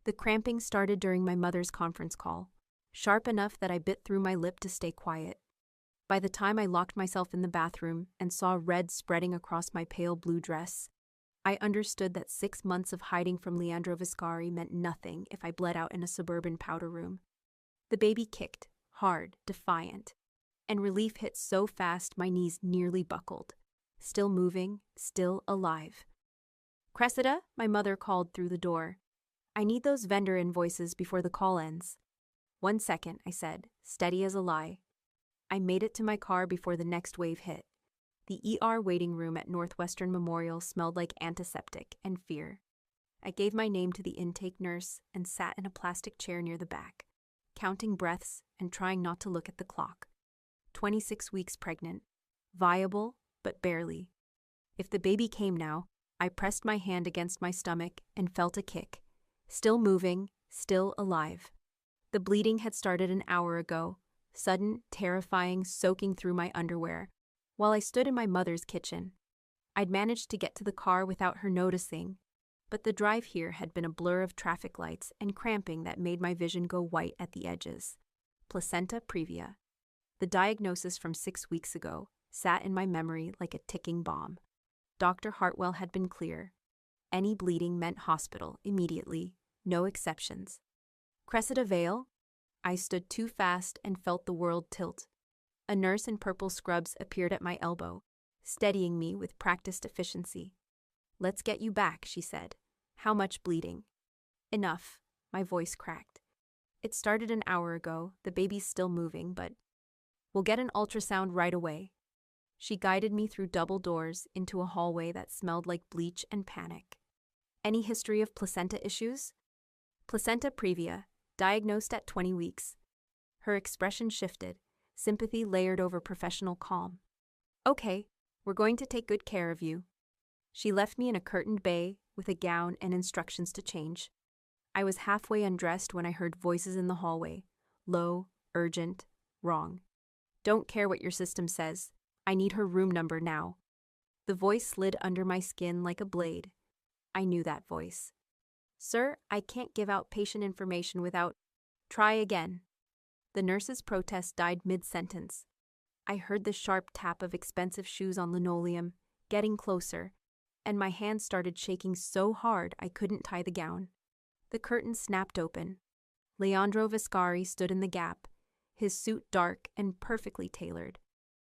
The cramping started during my mother's conference call, sharp enough that I bit through my lip to stay quiet. By the time I locked myself in the bathroom and saw red spreading across my pale blue dress, I understood that 6 months of hiding from Leandro Viscari meant nothing if I bled out in a suburban powder room. The baby kicked, hard, defiant, and relief hit so fast my knees nearly buckled. Still moving, still alive. "Cressida," my mother called through the door. "I need those vendor invoices before the call ends." "1 second," I said, steady as a lie. I made it to my car before the next wave hit. The ER waiting room at Northwestern Memorial smelled like antiseptic and fear. I gave my name to the intake nurse and sat in a plastic chair near the back, counting breaths and trying not to look at the clock. 26 weeks pregnant. Viable, but barely. If the baby came now, I pressed my hand against my stomach and felt a kick. Still moving, still alive. The bleeding had started an hour ago, sudden, terrifying, soaking through my underwear, while I stood in my mother's kitchen. I'd managed to get to the car without her noticing, but the drive here had been a blur of traffic lights and cramping that made my vision go white at the edges. Placenta previa. The diagnosis from 6 weeks ago sat in my memory like a ticking bomb. Dr. Hartwell had been clear. Any bleeding meant hospital immediately, no exceptions. Cressida Vale? I stood too fast and felt the world tilt. A nurse in purple scrubs appeared at my elbow, steadying me with practiced efficiency. "Let's get you back," she said. "How much bleeding?" "Enough," my voice cracked. "It started an hour ago, the baby's still moving, but we'll get an ultrasound right away." She guided me through double doors into a hallway that smelled like bleach and panic. "Any history of placenta issues?" "Placenta previa, diagnosed at 20 weeks. Her expression shifted, sympathy layered over professional calm. "Okay, we're going to take good care of you." She left me in a curtained bay with a gown and instructions to change. I was halfway undressed when I heard voices in the hallway, low, urgent, wrong. "Don't care what your system says. I need her room number now." The voice slid under my skin like a blade. I knew that voice. "Sir, I can't give out patient information without—" "Try again." The nurse's protest died mid-sentence. I heard the sharp tap of expensive shoes on linoleum, getting closer, and my hand started shaking so hard I couldn't tie the gown. The curtain snapped open. Leandro Viscari stood in the gap, his suit dark and perfectly tailored,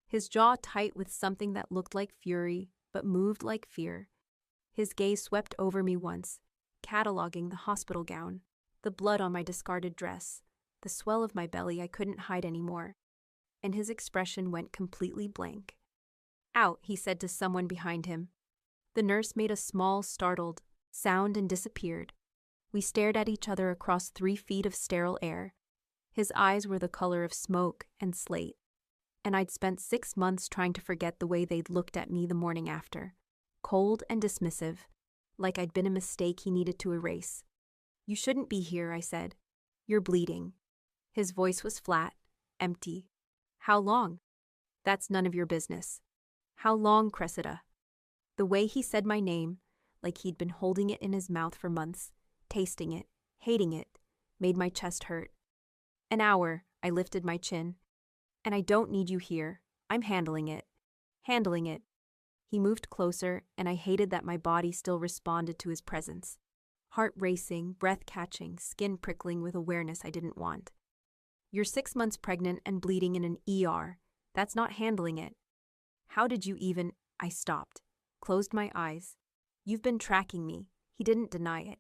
his jaw tight with something that looked like fury but moved like fear. His gaze swept over me once, cataloging the hospital gown, the blood on my discarded dress, the swell of my belly I couldn't hide anymore, and his expression went completely blank. "Out," he said to someone behind him. The nurse made a small, startled sound and disappeared. We stared at each other across 3 feet of sterile air. His eyes were the color of smoke and slate, and I'd spent 6 months trying to forget the way they'd looked at me the morning after. Cold and dismissive, like I'd been a mistake he needed to erase. "You shouldn't be here," I said. "You're bleeding." His voice was flat, empty. "How long?" "That's none of your business." "How long, Cressida?" The way he said my name, like he'd been holding it in his mouth for months, tasting it, hating it, made my chest hurt. "An hour," I lifted my chin. "And I don't need you here. I'm handling it." "Handling it." He moved closer, and I hated that my body still responded to his presence. Heart racing, breath catching, skin prickling with awareness I didn't want. "You're 6 months pregnant and bleeding in an ER. That's not handling it." "How did you even—" I stopped, closed my eyes. "You've been tracking me." He didn't deny it.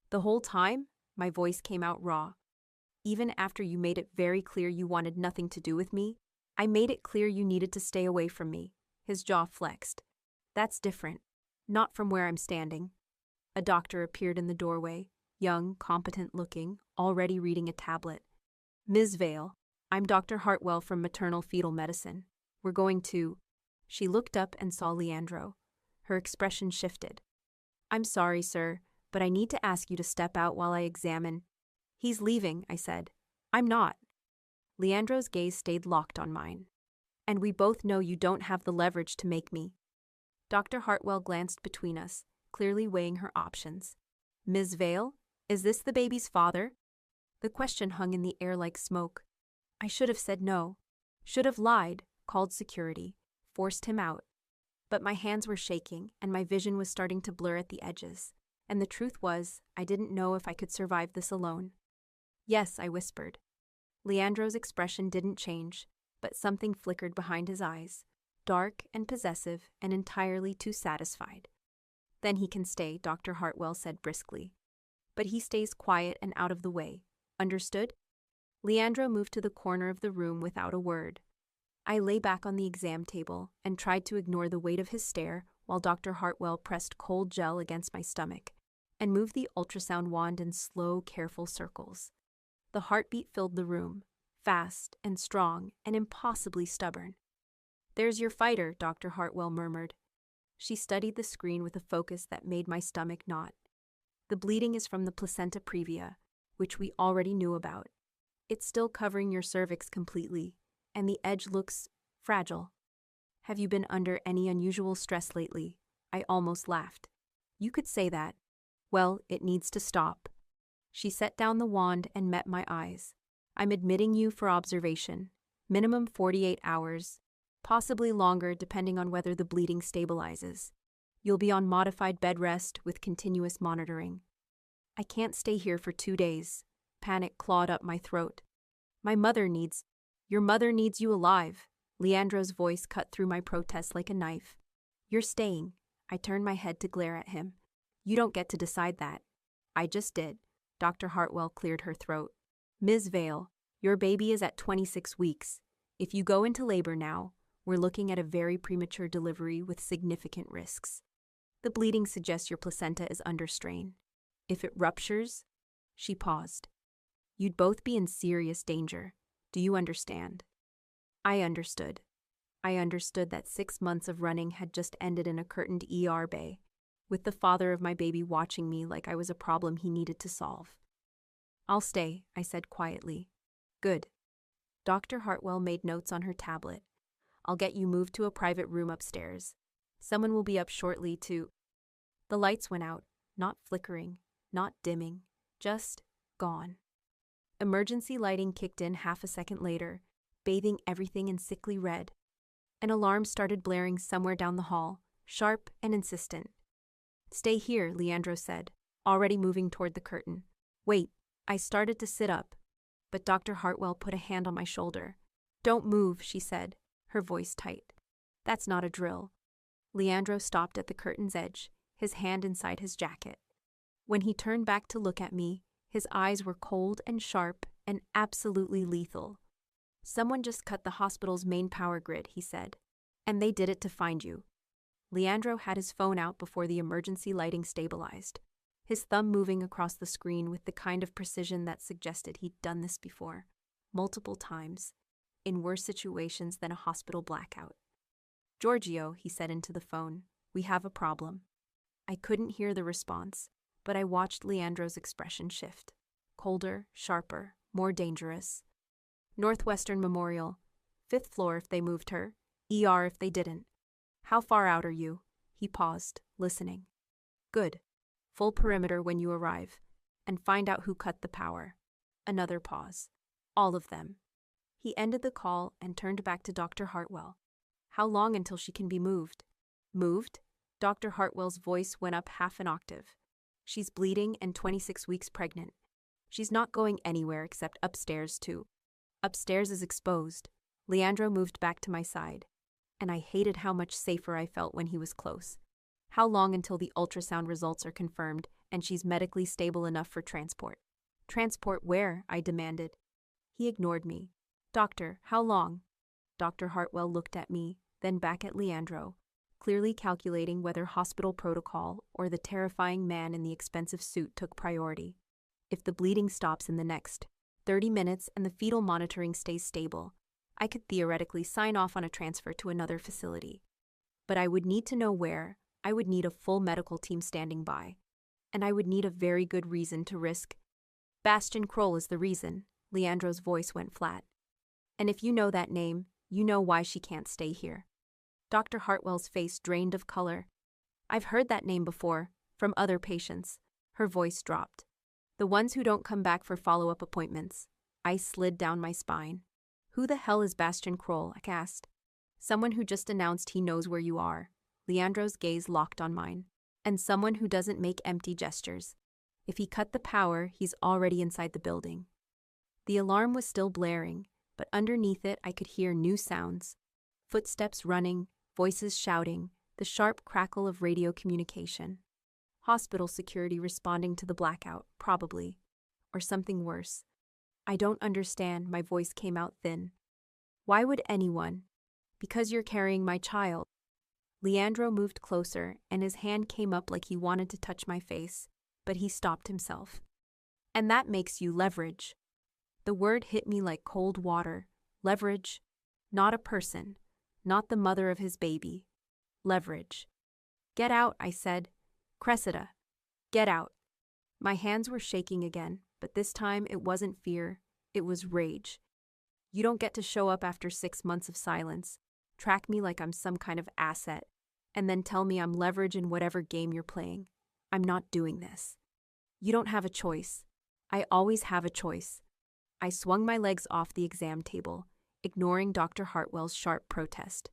"The whole time?" My voice came out raw. "Even after you made it very clear you wanted nothing to do with me, I made it clear you needed to stay away from me." His jaw flexed. "That's different. Not from where I'm standing." A doctor appeared in the doorway, young, competent-looking, already reading a tablet. "Ms. Vale, I'm Dr. Hartwell from Maternal Fetal Medicine. We're going to—" She looked up and saw Leandro. Her expression shifted. "I'm sorry, sir, but I need to ask you to step out while I examine—" "He's leaving," I said. "I'm not." Leandro's gaze stayed locked on mine. "And we both know you don't have the leverage to make me." Dr. Hartwell glanced between us, clearly weighing her options. "Ms. Vale, Is this the baby's father? The question hung in the air like smoke. I should have said no. Should have lied, called security, forced him out. But my hands were shaking, and my vision was starting to blur at the edges. And the truth was, I didn't know if I could survive this alone. Yes, I whispered. Leandro's expression didn't change, but something flickered behind his eyes, dark and possessive and entirely too satisfied. Then he can stay, Dr. Hartwell said briskly. But he stays quiet and out of the way. Understood? Leandro moved to the corner of the room without a word. I lay back on the exam table and tried to ignore the weight of his stare while Dr. Hartwell pressed cold gel against my stomach and moved the ultrasound wand in slow, careful circles. The heartbeat filled the room, fast and strong and impossibly stubborn. There's your fighter, Dr. Hartwell murmured. She studied the screen with a focus that made my stomach knot. The bleeding is from the placenta previa, which we already knew about. It's still covering your cervix completely, and the edge looks fragile. Have you been under any unusual stress lately? I almost laughed. You could say that. Well, it needs to stop. She set down the wand and met my eyes. I'm admitting you for observation. Minimum 48 hours, possibly longer depending on whether the bleeding stabilizes. You'll be on modified bed rest with continuous monitoring. I can't stay here for 2 days. Panic clawed up my throat. Your mother needs you alive. Leandro's voice cut through my protest like a knife. You're staying. I turned my head to glare at him. You don't get to decide that. I just did. Dr. Hartwell cleared her throat. Ms. Vale, your baby is at 26 weeks. If you go into labor now, we're looking at a very premature delivery with significant risks. The bleeding suggests your placenta is under strain. If it ruptures, she paused. You'd both be in serious danger. Do you understand? I understood. I understood that 6 months of running had just ended in a curtained ER bay, with the father of my baby watching me like I was a problem he needed to solve. I'll stay, I said quietly. Good. Dr. Hartwell made notes on her tablet. I'll get you moved to a private room upstairs. Someone will be up shortly to... The lights went out, not flickering, not dimming, just gone. Emergency lighting kicked in half a second later, bathing everything in sickly red. An alarm started blaring somewhere down the hall, sharp and insistent. Stay here, Leandro said, already moving toward the curtain. Wait, I started to sit up, but Dr. Hartwell put a hand on my shoulder. Don't move, she said, her voice tight. That's not a drill. Leandro stopped at the curtain's edge, his hand inside his jacket. When he turned back to look at me, his eyes were cold and sharp and absolutely lethal. Someone just cut the hospital's main power grid, he said, and they did it to find you. Leandro had his phone out before the emergency lighting stabilized, his thumb moving across the screen with the kind of precision that suggested he'd done this before, multiple times, in worse situations than a hospital blackout. Giorgio, he said into the phone, we have a problem. I couldn't hear the response, but I watched Leandro's expression shift. Colder, sharper, more dangerous. Northwestern Memorial. 5th floor if they moved her. ER if they didn't. How far out are you? He paused, listening. Good. Full perimeter when you arrive. And find out who cut the power. Another pause. All of them. He ended the call and turned back to Dr. Hartwell. How long until she can be moved? Moved? Dr. Hartwell's voice went up half an octave. She's bleeding and 26 weeks pregnant. She's not going anywhere except upstairs, too. Upstairs is exposed. Leandro moved back to my side, and I hated how much safer I felt when he was close. How long until the ultrasound results are confirmed and she's medically stable enough for transport? Transport where? I demanded. He ignored me. Doctor, how long? Dr. Hartwell looked at me, then back at Leandro, clearly calculating whether hospital protocol or the terrifying man in the expensive suit took priority. If the bleeding stops in the next 30 minutes and the fetal monitoring stays stable, I could theoretically sign off on a transfer to another facility. But I would need to know where, I would need a full medical team standing by, and I would need a very good reason to risk. Bastian Kroll is the reason, Leandro's voice went flat. And if you know that name, you know why she can't stay here. Dr. Hartwell's face drained of color. I've heard that name before, from other patients. Her voice dropped. The ones who don't come back for follow-up appointments. Ice slid down my spine. Who the hell is Bastian Kroll? I asked. Someone who just announced he knows where you are. Leandro's gaze locked on mine. And someone who doesn't make empty gestures. If he cut the power, he's already inside the building. The alarm was still blaring, but underneath it I could hear new sounds. Footsteps running, voices shouting, the sharp crackle of radio communication. Hospital security responding to the blackout, probably. Or something worse. I don't understand, my voice came out thin. Why would anyone? Because you're carrying my child. Leandro moved closer, and his hand came up like he wanted to touch my face, but he stopped himself. And that makes you leverage. The word hit me like cold water. Leverage. Not a person. Not the mother of his baby. Leverage. Get out, I said. Cressida. Get out. My hands were shaking again, but this time it wasn't fear, it was rage. You don't get to show up after 6 months of silence, track me like I'm some kind of asset, and then tell me I'm leverage in whatever game you're playing. I'm not doing this. You don't have a choice. I always have a choice. I swung my legs off the exam table, ignoring Dr. Hartwell's sharp protest.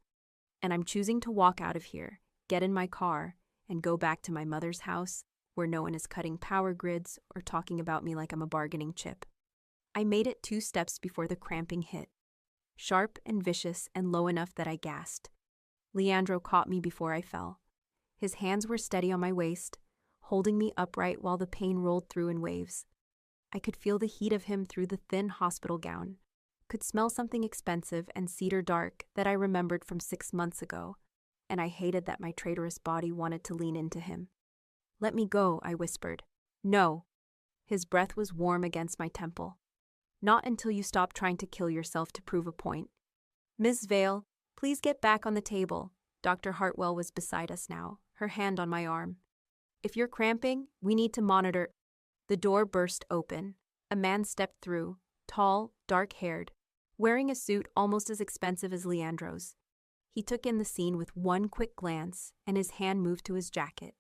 And I'm choosing to walk out of here, get in my car, and go back to my mother's house, where no one is cutting power grids or talking about me like I'm a bargaining chip. I made it 2 steps before the cramping hit. Sharp and vicious and low enough that I gasped. Leandro caught me before I fell. His hands were steady on my waist, holding me upright while the pain rolled through in waves. I could feel the heat of him through the thin hospital gown, could smell something expensive and cedar dark that I remembered from 6 months ago, and I hated that my traitorous body wanted to lean into him. Let me go, I whispered. No. His breath was warm against my temple. Not until you stop trying to kill yourself to prove a point. Miss Vale, please get back on the table. Dr. Hartwell was beside us now, her hand on my arm. If you're cramping, we need to monitor. The door burst open. A man stepped through, tall, dark-haired, wearing a suit almost as expensive as Leandro's. He took in the scene with one quick glance, and his hand moved to his jacket.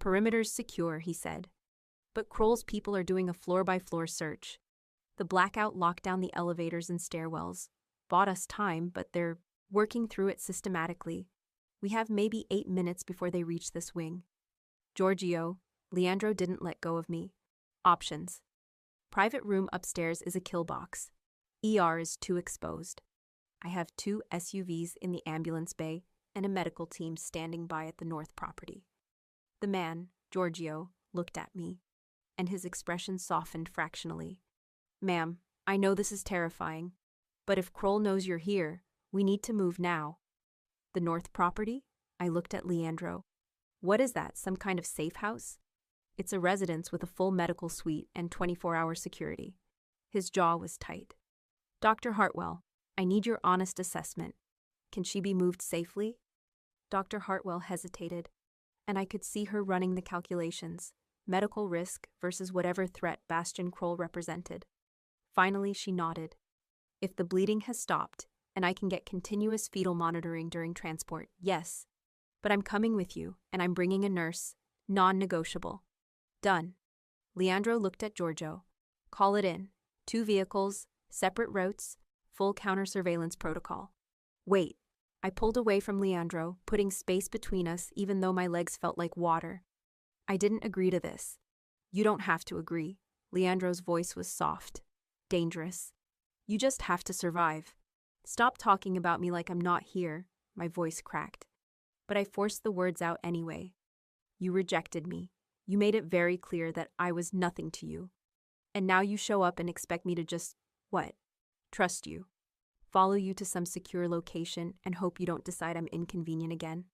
Perimeter's secure, he said. But Kroll's people are doing a floor-by-floor search. The blackout locked down the elevators and stairwells. Bought us time, but they're working through it systematically. We have maybe 8 minutes before they reach this wing. Giorgio, Leandro didn't let go of me. Options. Private room upstairs is a kill box. ER is too exposed. I have 2 SUVs in the ambulance bay and a medical team standing by at the north property. The man, Giorgio, looked at me, and his expression softened fractionally. Ma'am, I know this is terrifying, but if Kroll knows you're here, we need to move now. The north property? I looked at Leandro. What is that, some kind of safe house? It's a residence with a full medical suite and 24-hour security. His jaw was tight. Dr. Hartwell, I need your honest assessment. Can she be moved safely? Dr. Hartwell hesitated, and I could see her running the calculations, medical risk versus whatever threat Bastian Kroll represented. Finally, she nodded. If the bleeding has stopped, and I can get continuous fetal monitoring during transport, yes. But I'm coming with you, and I'm bringing a nurse. Non-negotiable. Done. Leandro looked at Giorgio. Call it in. 2 vehicles, separate routes, full counter-surveillance protocol. Wait. I pulled away from Leandro, putting space between us even though my legs felt like water. I didn't agree to this. You don't have to agree. Leandro's voice was soft. Dangerous. You just have to survive. Stop talking about me like I'm not here, my voice cracked. But I forced the words out anyway. You rejected me. You made it very clear that I was nothing to you. And now you show up and expect me to just, what? Trust you. Follow you to some secure location and hope you don't decide I'm inconvenient again.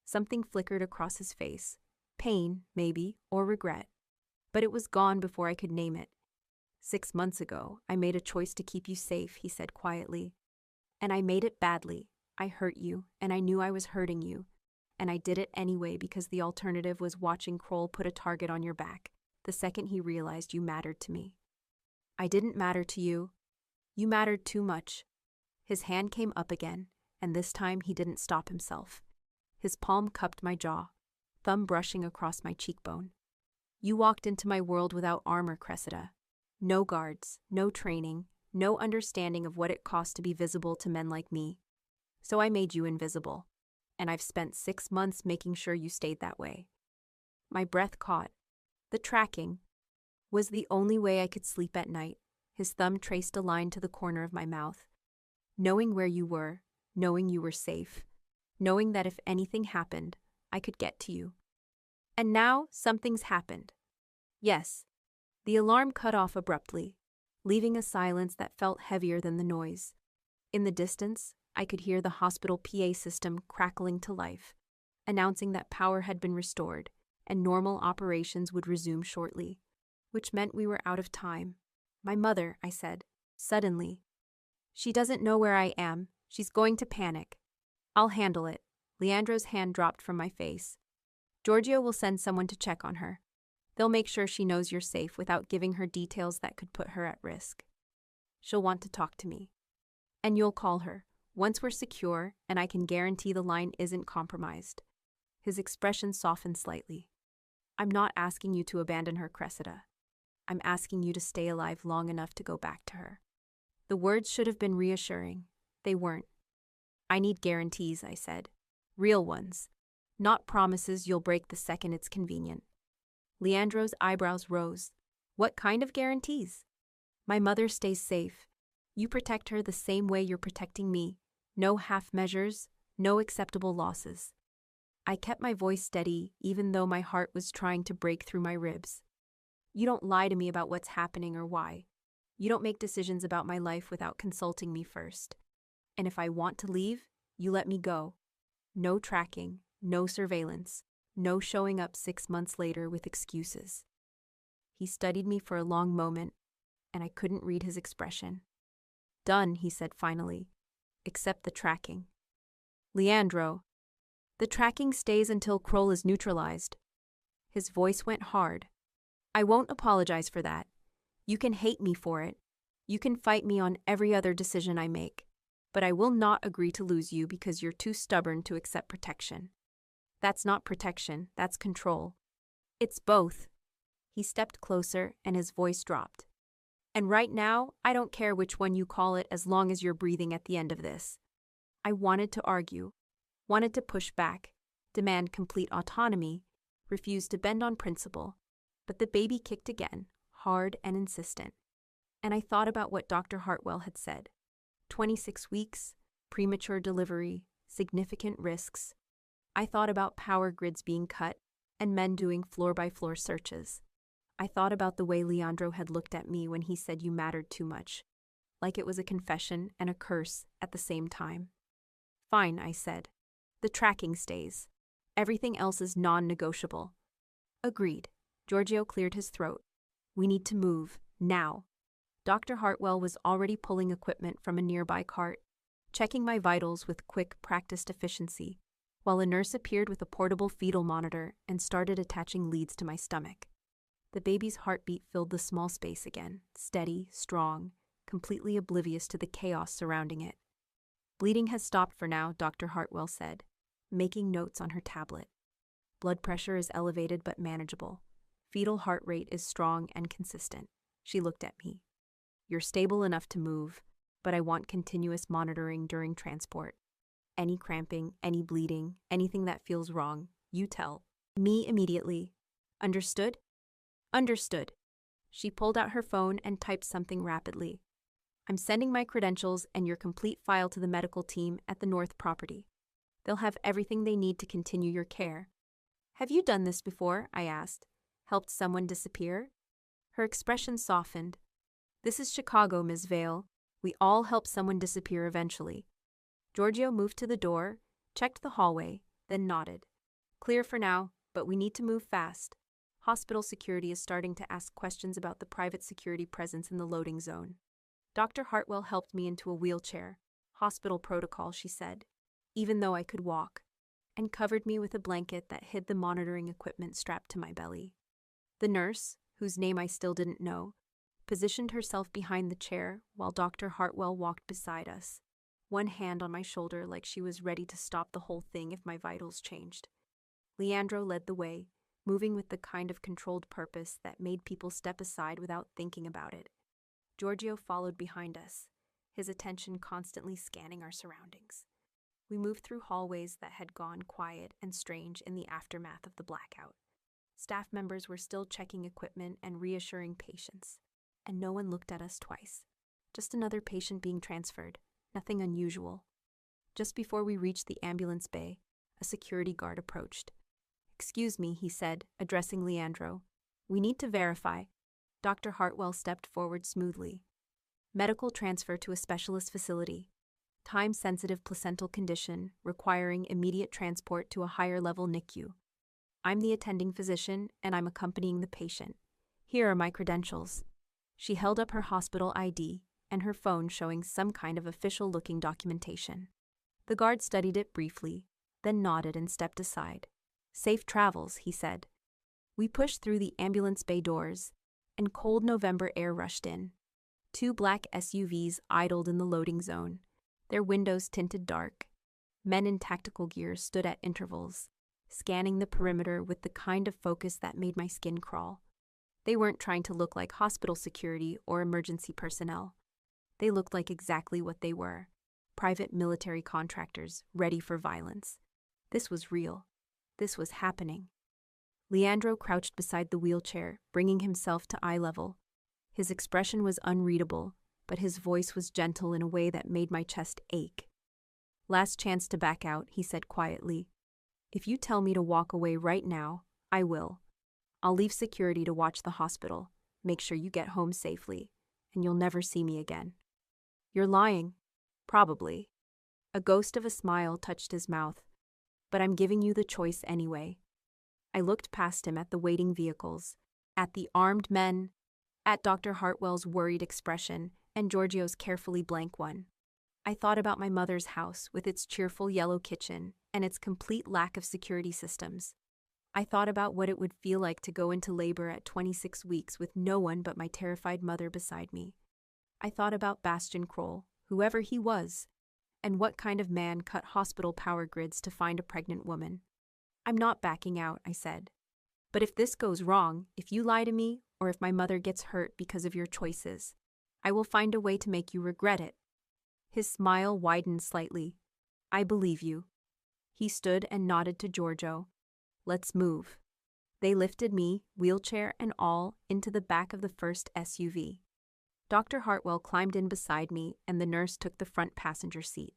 Something flickered across his face. Pain, maybe, or regret. But it was gone before I could name it. 6 months ago, I made a choice to keep you safe, he said quietly. And I made it badly. I hurt you, and I knew I was hurting you. And I did it anyway because the alternative was watching Kroll put a target on your back, the second he realized you mattered to me. I didn't matter to you. You mattered too much. His hand came up again, and this time he didn't stop himself. His palm cupped my jaw, thumb brushing across my cheekbone. You walked into my world without armor, Cressida. No guards, no training, no understanding of what it costs to be visible to men like me. So I made you invisible. And I've spent 6 months making sure you stayed that way. My breath caught. The tracking was the only way I could sleep at night. His thumb traced a line to the corner of my mouth. Knowing where you were, knowing you were safe, knowing that if anything happened, I could get to you. And now something's happened. Yes. The alarm cut off abruptly, leaving a silence that felt heavier than the noise. In the distance, I could hear the hospital PA system crackling to life, announcing that power had been restored and normal operations would resume shortly, which meant we were out of time. My mother, I said, suddenly. She doesn't know where I am. She's going to panic. I'll handle it. Leandro's hand dropped from my face. Giorgio will send someone to check on her. They'll make sure she knows you're safe without giving her details that could put her at risk. She'll want to talk to me. And you'll call her, once we're secure and I can guarantee the line isn't compromised. His expression softened slightly. I'm not asking you to abandon her, Cressida. I'm asking you to stay alive long enough to go back to her. The words should have been reassuring. They weren't. I need guarantees, I said. Real ones. Not promises you'll break the second it's convenient. Leandro's eyebrows rose. What kind of guarantees? My mother stays safe. You protect her the same way you're protecting me. No half measures, no acceptable losses. I kept my voice steady, even though my heart was trying to break through my ribs. You don't lie to me about what's happening or why. You don't make decisions about my life without consulting me first. And if I want to leave, you let me go. No tracking, no surveillance, no showing up 6 months later with excuses. He studied me for a long moment, and I couldn't read his expression. Done, he said finally, except the tracking. Leandro, the tracking stays until Kroll is neutralized. His voice went hard. I won't apologize for that. You can hate me for it. You can fight me on every other decision I make. But I will not agree to lose you because you're too stubborn to accept protection. That's not protection, that's control. It's both. He stepped closer and his voice dropped. And right now, I don't care which one you call it as long as you're breathing at the end of this. I wanted to argue, wanted to push back, demand complete autonomy, refuse to bend on principle. But the baby kicked again, hard and insistent. And I thought about what Dr. Hartwell had said. 26 weeks, premature delivery, significant risks. I thought about power grids being cut and men doing floor-by-floor searches. I thought about the way Leandro had looked at me when he said you mattered too much, like it was a confession and a curse at the same time. Fine, I said. The tracking stays. Everything else is non-negotiable. Agreed. Giorgio cleared his throat. We need to move, now. Dr. Hartwell was already pulling equipment from a nearby cart, checking my vitals with quick, practiced efficiency, while a nurse appeared with a portable fetal monitor and started attaching leads to my stomach. The baby's heartbeat filled the small space again, steady, strong, completely oblivious to the chaos surrounding it. Bleeding has stopped for now, Dr. Hartwell said, making notes on her tablet. Blood pressure is elevated but manageable. Fetal heart rate is strong and consistent. She looked at me. You're stable enough to move, but I want continuous monitoring during transport. Any cramping, any bleeding, anything that feels wrong, you tell me immediately. Understood? Understood. She pulled out her phone and typed something rapidly. I'm sending my credentials and your complete file to the medical team at the North property. They'll have everything they need to continue your care. Have you done this before? I asked. Helped someone disappear? Her expression softened. This is Chicago, Ms. Vale. We all help someone disappear eventually. Giorgio moved to the door, checked the hallway, then nodded. Clear for now, but we need to move fast. Hospital security is starting to ask questions about the private security presence in the loading zone. Dr. Hartwell helped me into a wheelchair. Hospital protocol, she said, even though I could walk, and covered me with a blanket that hid the monitoring equipment strapped to my belly. The nurse, whose name I still didn't know, positioned herself behind the chair while Dr. Hartwell walked beside us, one hand on my shoulder like she was ready to stop the whole thing if my vitals changed. Leandro led the way, moving with the kind of controlled purpose that made people step aside without thinking about it. Giorgio followed behind us, his attention constantly scanning our surroundings. We moved through hallways that had gone quiet and strange in the aftermath of the blackout. Staff members were still checking equipment and reassuring patients, and no one looked at us twice. Just another patient being transferred, nothing unusual. Just before we reached the ambulance bay, a security guard approached. "Excuse me," he said, addressing Leandro. "We need to verify." Dr. Hartwell stepped forward smoothly. "Medical transfer to a specialist facility. Time-sensitive placental condition requiring immediate transport to a higher-level NICU. I'm the attending physician, and I'm accompanying the patient. Here are my credentials." She held up her hospital ID and her phone showing some kind of official-looking documentation. The guard studied it briefly, then nodded and stepped aside. "Safe travels," he said. We pushed through the ambulance bay doors, and cold November air rushed in. 2 black SUVs idled in the loading zone, their windows tinted dark. Men in tactical gear stood at intervals, scanning the perimeter with the kind of focus that made my skin crawl. They weren't trying to look like hospital security or emergency personnel. They looked like exactly what they were: private military contractors ready for violence. This was real. This was happening. Leandro crouched beside the wheelchair, bringing himself to eye level. His expression was unreadable, but his voice was gentle in a way that made my chest ache. "Last chance to back out," he said quietly. "If you tell me to walk away right now, I will. I'll leave security to watch the hospital, make sure you get home safely, and you'll never see me again." "You're lying." "Probably." A ghost of a smile touched his mouth. "But I'm giving you the choice anyway." I looked past him at the waiting vehicles, at the armed men, at Dr. Hartwell's worried expression, and Giorgio's carefully blank one. I thought about my mother's house with its cheerful yellow kitchen and its complete lack of security systems. I thought about what it would feel like to go into labor at 26 weeks with no one but my terrified mother beside me. I thought about Bastian Kroll, whoever he was, and what kind of man cut hospital power grids to find a pregnant woman. "I'm not backing out," I said. "But if this goes wrong, if you lie to me, or if my mother gets hurt because of your choices, I will find a way to make you regret it." His smile widened slightly. "I believe you." He stood and nodded to Giorgio. "Let's move." They lifted me, wheelchair and all, into the back of the first SUV. Dr. Hartwell climbed in beside me, and the nurse took the front passenger seat.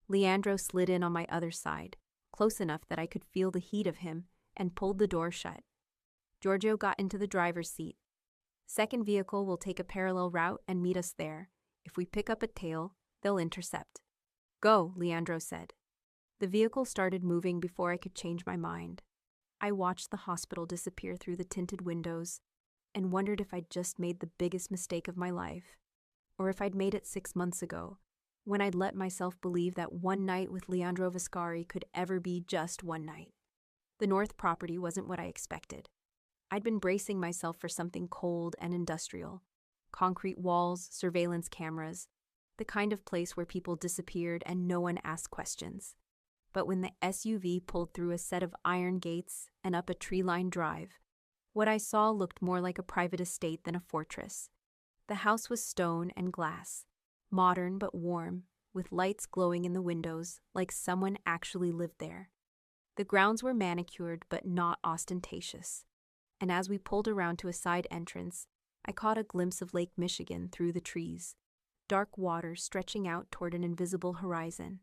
Leandro slid in on my other side, close enough that I could feel the heat of him, and pulled the door shut. Giorgio got into the driver's seat. "Second vehicle will take a parallel route and meet us there. If we pick up a tail, they'll intercept." "Go," Leandro said. The vehicle started moving before I could change my mind. I watched the hospital disappear through the tinted windows and wondered if I'd just made the biggest mistake of my life, or if I'd made it 6 months ago, when I'd let myself believe that one night with Leandro Viscari could ever be just one night. The North property wasn't what I expected. I'd been bracing myself for something cold and industrial. Concrete walls, surveillance cameras, the kind of place where people disappeared and no one asked questions. But when the SUV pulled through a set of iron gates and up a tree-lined drive, what I saw looked more like a private estate than a fortress. The house was stone and glass, modern but warm, with lights glowing in the windows like someone actually lived there. The grounds were manicured but not ostentatious, and as we pulled around to a side entrance, I caught a glimpse of Lake Michigan through the trees, dark water stretching out toward an invisible horizon.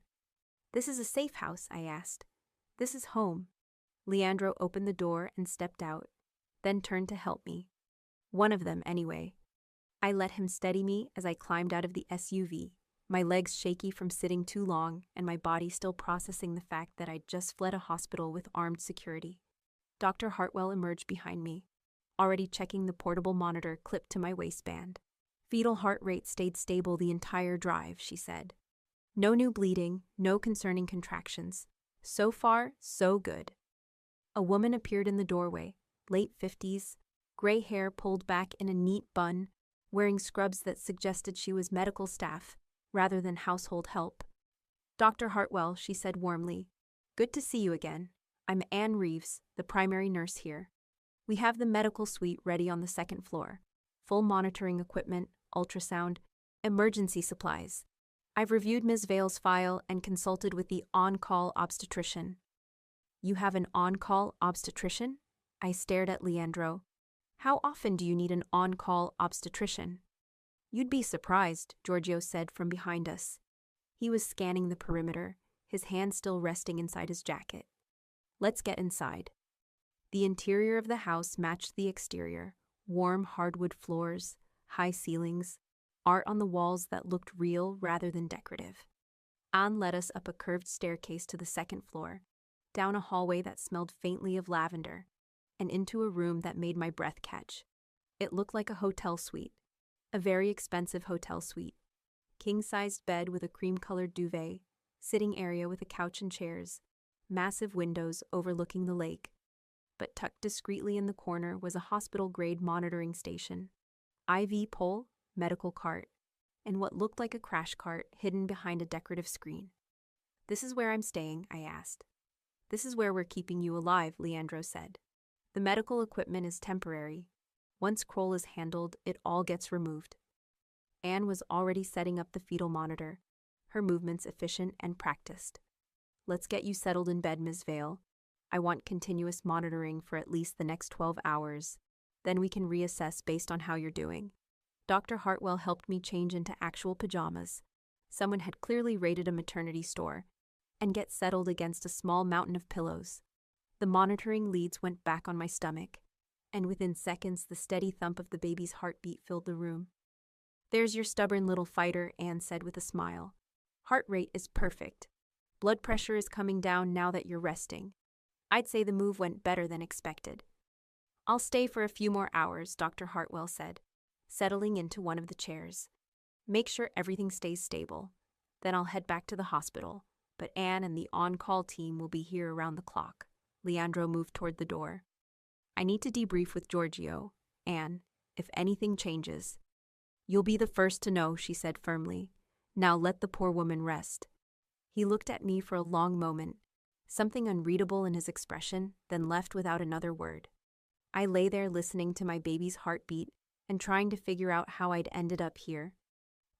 "This is a safe house?" I asked. "This is home." Leandro opened the door and stepped out, then turned to help me. One of them, anyway. I let him steady me as I climbed out of the SUV, my legs shaky from sitting too long and my body still processing the fact that I'd just fled a hospital with armed security. Dr. Hartwell emerged behind me, already checking the portable monitor clipped to my waistband. "Fetal heart rate stayed stable the entire drive," she said. "No new bleeding, no concerning contractions. So far, so good." A woman appeared in the doorway, late 50s, gray hair pulled back in a neat bun, wearing scrubs that suggested she was medical staff rather than household help. "Dr. Hartwell," she said warmly. "Good to see you again. I'm Anne Reeves, the primary nurse here." We have the medical suite ready on the second floor. Full monitoring equipment, ultrasound, emergency supplies. I've reviewed Ms. Vale's file and consulted with the on-call obstetrician. You have an on-call obstetrician? I stared at Leandro. How often do you need an on-call obstetrician? You'd be surprised, Giorgio said from behind us. He was scanning the perimeter, his hand still resting inside his jacket. Let's get inside. The interior of the house matched the exterior. Warm hardwood floors, high ceilings, art on the walls that looked real rather than decorative. Anne led us up a curved staircase to the second floor, down a hallway that smelled faintly of lavender, and into a room that made my breath catch. It looked like a hotel suite, a very expensive hotel suite. King-sized bed with a cream-colored duvet, sitting area with a couch and chairs, massive windows overlooking the lake. But tucked discreetly in the corner was a hospital-grade monitoring station, IV pole, medical cart, and what looked like a crash cart hidden behind a decorative screen. This is where I'm staying, I asked. This is where we're keeping you alive, Leandro said. The medical equipment is temporary. Once Kroll is handled, it all gets removed. Anne was already setting up the fetal monitor, her movements efficient and practiced. Let's get you settled in bed, Ms. Vale. I want continuous monitoring for at least the next 12 hours. Then we can reassess based on how you're doing. Dr. Hartwell helped me change into actual pajamas. Someone had clearly raided a maternity store, and get settled against a small mountain of pillows. The monitoring leads went back on my stomach, and within seconds the steady thump of the baby's heartbeat filled the room. There's your stubborn little fighter, Anne said with a smile. Heart rate is perfect. Blood pressure is coming down now that you're resting. I'd say the move went better than expected. I'll stay for a few more hours, Dr. Hartwell said, settling into one of the chairs. Make sure everything stays stable. Then I'll head back to the hospital, but Anne and the on-call team will be here around the clock. Leandro moved toward the door. I need to debrief with Giorgio. Anne, if anything changes. You'll be the first to know, she said firmly. Now let the poor woman rest. He looked at me for a long moment, something unreadable in his expression, then left without another word. I lay there listening to my baby's heartbeat and trying to figure out how I'd ended up here.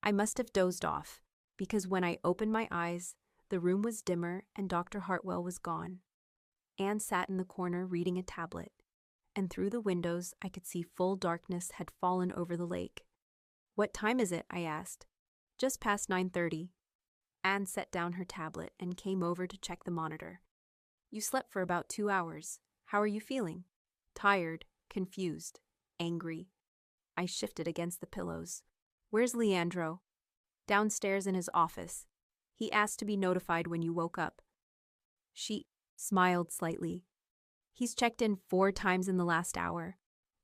I must have dozed off, because when I opened my eyes, the room was dimmer and Dr. Hartwell was gone. Anne sat in the corner reading a tablet, and through the windows I could see full darkness had fallen over the lake. What time is it? I asked. Just past 9:30. Anne set down her tablet and came over to check the monitor. You slept for about 2 hours. How are you feeling? Tired, confused, angry. I shifted against the pillows. Where's Leandro? Downstairs in his office. He asked to be notified when you woke up. She smiled slightly. He's checked in 4 times in the last hour.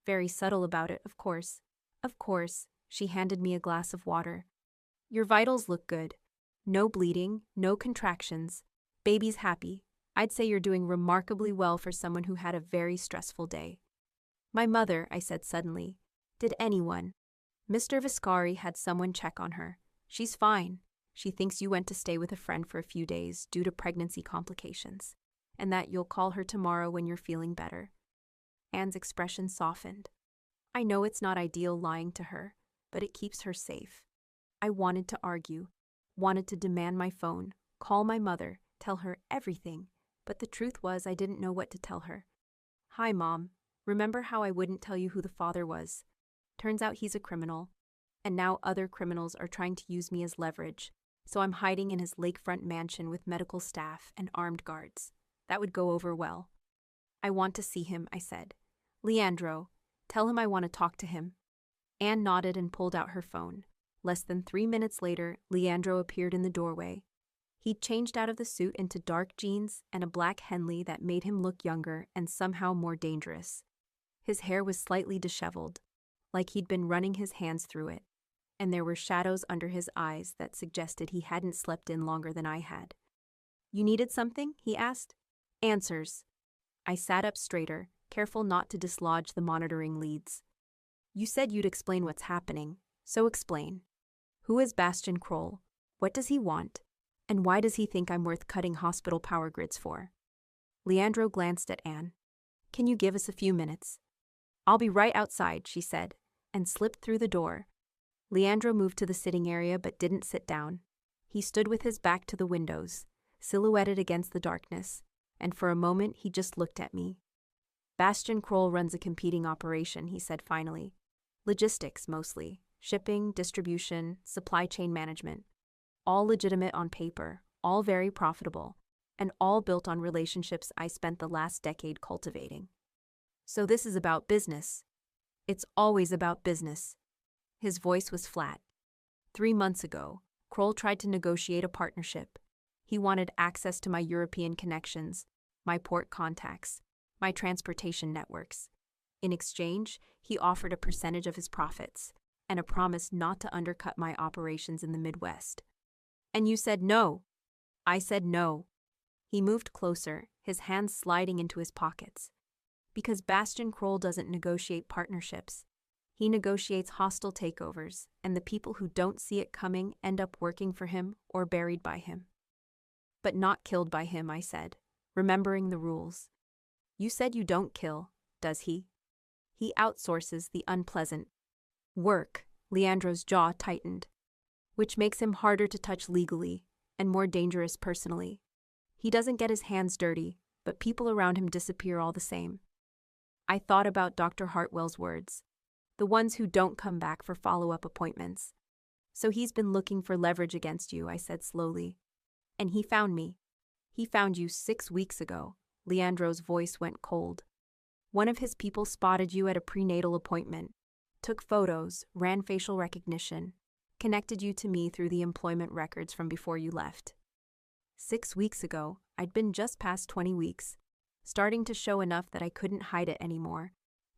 Very subtle about it, of course. Of course, she handed me a glass of water. Your vitals look good. No bleeding, no contractions. Baby's happy. I'd say you're doing remarkably well for someone who had a very stressful day. My mother, I said suddenly. Did anyone? Mr. Viscari had someone check on her. She's fine. She thinks you went to stay with a friend for a few days due to pregnancy complications, and that you'll call her tomorrow when you're feeling better. Anne's expression softened. I know it's not ideal lying to her, but it keeps her safe. I wanted to argue, wanted to demand my phone, call my mother, tell her everything, but the truth was I didn't know what to tell her. Hi, Mom. Remember how I wouldn't tell you who the father was? Turns out he's a criminal, and now other criminals are trying to use me as leverage, so I'm hiding in his lakefront mansion with medical staff and armed guards. That would go over well. I want to see him, I said. Leandro, tell him I want to talk to him. Anne nodded and pulled out her phone. Less than 3 minutes later, Leandro appeared in the doorway. He'd changed out of the suit into dark jeans and a black Henley that made him look younger and somehow more dangerous. His hair was slightly disheveled, like he'd been running his hands through it, and there were shadows under his eyes that suggested he hadn't slept in longer than I had. You needed something? He asked. Answers. I sat up straighter, careful not to dislodge the monitoring leads. You said you'd explain what's happening, so explain. Who is Bastian Kroll? What does he want? And why does he think I'm worth cutting hospital power grids for? Leandro glanced at Anne. Can you give us a few minutes? I'll be right outside, she said, and slipped through the door. Leandro moved to the sitting area but didn't sit down. He stood with his back to the windows, silhouetted against the darkness, and for a moment he just looked at me. Bastian Kroll runs a competing operation, he said finally. Logistics, mostly. Shipping, distribution, supply chain management. All legitimate on paper, all very profitable, and all built on relationships I spent the last decade cultivating. So this is about business. It's always about business. His voice was flat. 3 months ago, Kroll tried to negotiate a partnership. He wanted access to my European connections, my port contacts, my transportation networks. In exchange, he offered a percentage of his profits and a promise not to undercut my operations in the Midwest. And you said no. I said no. He moved closer, his hands sliding into his pockets. Because Bastian Kroll doesn't negotiate partnerships. He negotiates hostile takeovers, and the people who don't see it coming end up working for him or buried by him. But not killed by him, I said, remembering the rules. You said you don't kill, does he? He outsources the unpleasant work. Leandro's jaw tightened, which makes him harder to touch legally and more dangerous personally. He doesn't get his hands dirty, but people around him disappear all the same. I thought about Dr. Hartwell's words, the ones who don't come back for follow-up appointments. So he's been looking for leverage against you, I said slowly. And he found me. He found you 6 weeks ago. Leandro's voice went cold. One of his people spotted you at a prenatal appointment, took photos, ran facial recognition, connected you to me through the employment records from before you left. 6 weeks ago, I'd been just past 20 weeks, starting to show enough that I couldn't hide it anymore,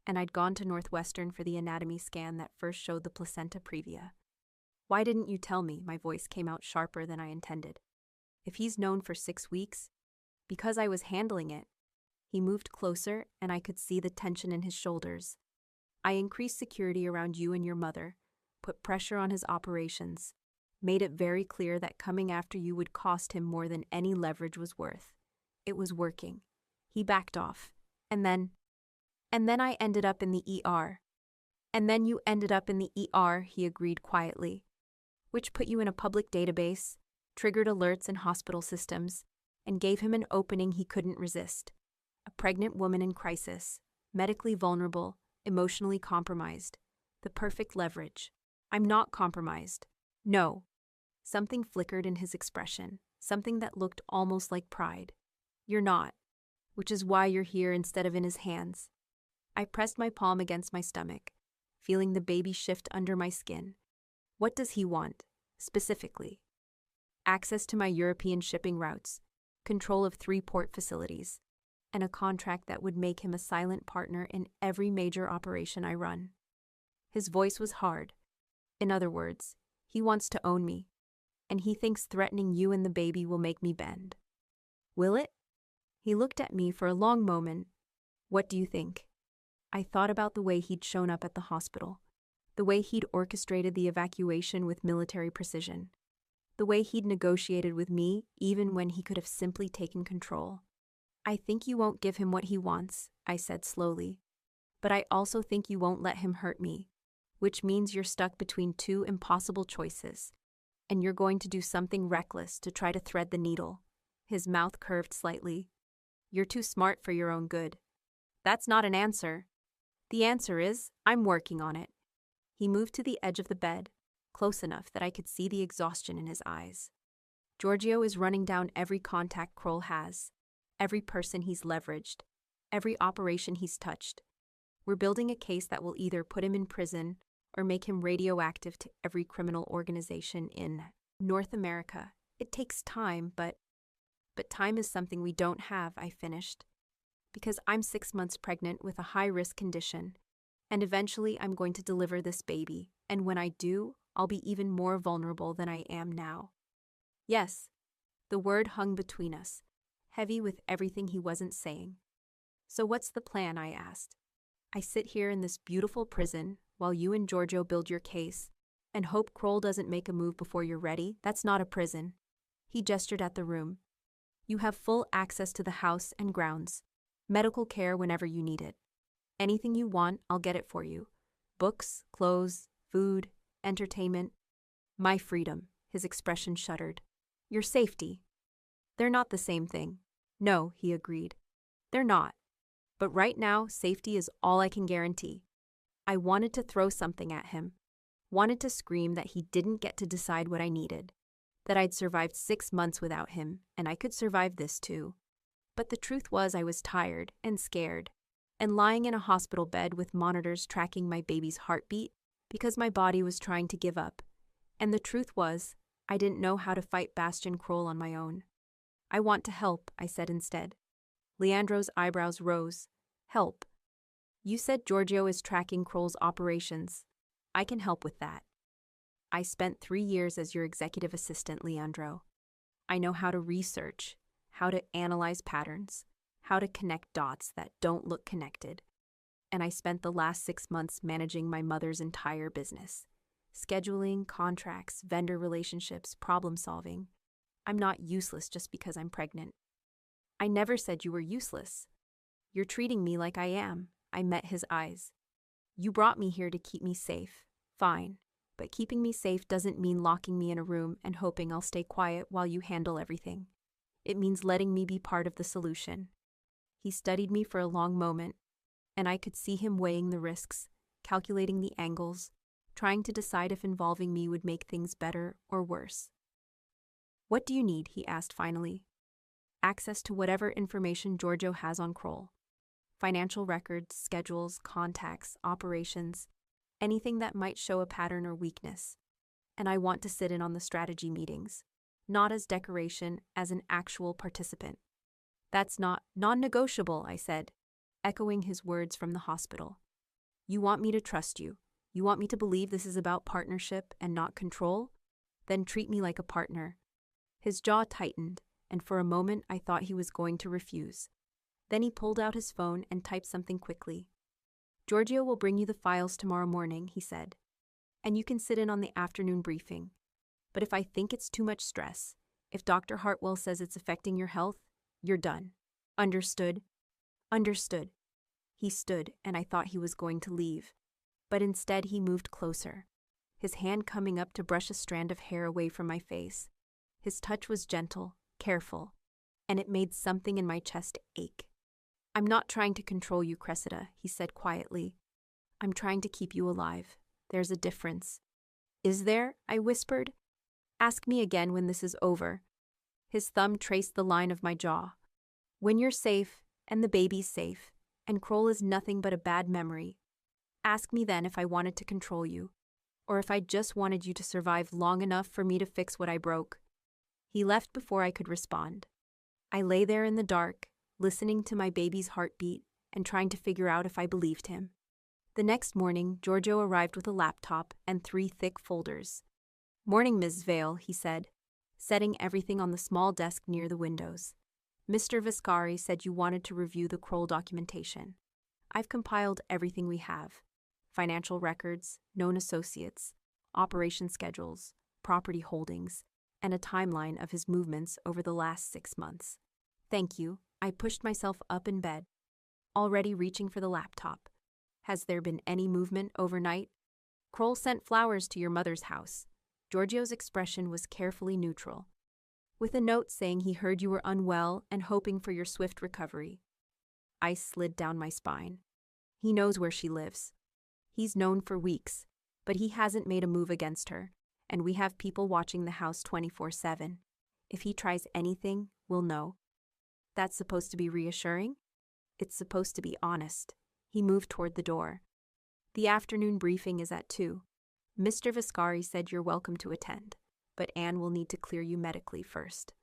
and I'd gone to Northwestern for the anatomy scan that first showed the placenta previa. Why didn't you tell me? My voice came out sharper than I intended. If he's known for 6 weeks, because I was handling it. He moved closer, and I could see the tension in his shoulders. I increased security around you and your mother, put pressure on his operations, made it very clear that coming after you would cost him more than any leverage was worth. It was working. He backed off. And then I ended up in the ER. And then you ended up in the ER, he agreed quietly, which put you in a public database, triggered alerts in hospital systems, and gave him an opening he couldn't resist. A pregnant woman in crisis, medically vulnerable, emotionally compromised. The perfect leverage. I'm not compromised. No. Something flickered in his expression, something that looked almost like pride. You're not, which is why you're here instead of in his hands. I pressed my palm against my stomach, feeling the baby shift under my skin. What does he want, specifically? Access to my European shipping routes, control of 3 port facilities, and a contract that would make him a silent partner in every major operation I run. His voice was hard. In other words, he wants to own me, and he thinks threatening you and the baby will make me bend. Will it? He looked at me for a long moment. What do you think? I thought about the way he'd shown up at the hospital, the way he'd orchestrated the evacuation with military precision, the way he'd negotiated with me even when he could have simply taken control. I think you won't give him what he wants, I said slowly. But I also think you won't let him hurt me, which means you're stuck between 2 impossible choices, and you're going to do something reckless to try to thread the needle. His mouth curved slightly. You're too smart for your own good. That's not an answer. The answer is, I'm working on it. He moved to the edge of the bed, close enough that I could see the exhaustion in his eyes. Giorgio is running down every contact Kroll has, every person he's leveraged, every operation he's touched. We're building a case that will either put him in prison or make him radioactive to every criminal organization in North America. It takes time, but time is something we don't have, I finished. Because I'm 6 months pregnant with a high-risk condition, and eventually I'm going to deliver this baby, and when I do, I'll be even more vulnerable than I am now. Yes, the word hung between us, heavy with everything he wasn't saying. So what's the plan, I asked. I sit here in this beautiful prison while you and Giorgio build your case, and hope Kroll doesn't make a move before you're ready. That's not a prison. He gestured at the room. You have full access to the house and grounds, medical care whenever you need it. Anything you want, I'll get it for you. Books, clothes, food, entertainment. My freedom, his expression shuddered. Your safety. They're not the same thing. No, he agreed. They're not. But right now, safety is all I can guarantee. I wanted to throw something at him. Wanted to scream that he didn't get to decide what I needed. That I'd survived 6 months without him, and I could survive this too. But the truth was I was tired and scared, and lying in a hospital bed with monitors tracking my baby's heartbeat because my body was trying to give up. And the truth was, I didn't know how to fight Bastian Kroll on my own. I want to help, I said instead. Leandro's eyebrows rose. Help. You said Giorgio is tracking Kroll's operations. I can help with that. I spent 3 years as your executive assistant, Leandro. I know how to research, how to analyze patterns, how to connect dots that don't look connected. And I spent the last 6 months managing my mother's entire business. Scheduling, contracts, vendor relationships, problem solving. I'm not useless just because I'm pregnant. I never said you were useless. You're treating me like I am. I met his eyes. You brought me here to keep me safe. Fine. But keeping me safe doesn't mean locking me in a room and hoping I'll stay quiet while you handle everything. It means letting me be part of the solution. He studied me for a long moment, and I could see him weighing the risks, calculating the angles, trying to decide if involving me would make things better or worse. What do you need? He asked finally. Access to whatever information Giorgio has on Kroll. Financial records, schedules, contacts, operations, anything that might show a pattern or weakness. And I want to sit in on the strategy meetings, not as decoration, as an actual participant. That's not non-negotiable, I said, echoing his words from the hospital. You want me to trust you. You want me to believe this is about partnership and not control? Then treat me like a partner. His jaw tightened, and for a moment I thought he was going to refuse. Then he pulled out his phone and typed something quickly. Giorgio will bring you the files tomorrow morning, he said, and you can sit in on the afternoon briefing. But if I think it's too much stress, if Dr. Hartwell says it's affecting your health, you're done. Understood? Understood. He stood, and I thought he was going to leave. But instead he moved closer, his hand coming up to brush a strand of hair away from my face. His touch was gentle, careful, and it made something in my chest ache. I'm not trying to control you, Cressida, he said quietly. I'm trying to keep you alive. There's a difference. Is there? I whispered. Ask me again when this is over. His thumb traced the line of my jaw. When you're safe, and the baby's safe, and Kroll is nothing but a bad memory, ask me then if I wanted to control you, or if I just wanted you to survive long enough for me to fix what I broke. He left before I could respond. I lay there in the dark, listening to my baby's heartbeat and trying to figure out if I believed him. The next morning, Giorgio arrived with a laptop and 3 thick folders. Morning, Ms. Vale, he said, setting everything on the small desk near the windows. Mr. Viscari said you wanted to review the Kroll documentation. I've compiled everything we have. Financial records, known associates, operation schedules, property holdings, and a timeline of his movements over the last 6 months. Thank you. I pushed myself up in bed, already reaching for the laptop. Has there been any movement overnight? Kroll sent flowers to your mother's house. Giorgio's expression was carefully neutral, with a note saying he heard you were unwell and hoping for your swift recovery. Ice slid down my spine. He knows where she lives. He's known for weeks, but he hasn't made a move against her, and we have people watching the house 24/7. If he tries anything, we'll know. That's supposed to be reassuring? It's supposed to be honest. He moved toward the door. The afternoon briefing is at 2. Mr. Viscari said you're welcome to attend, but Anne will need to clear you medically first.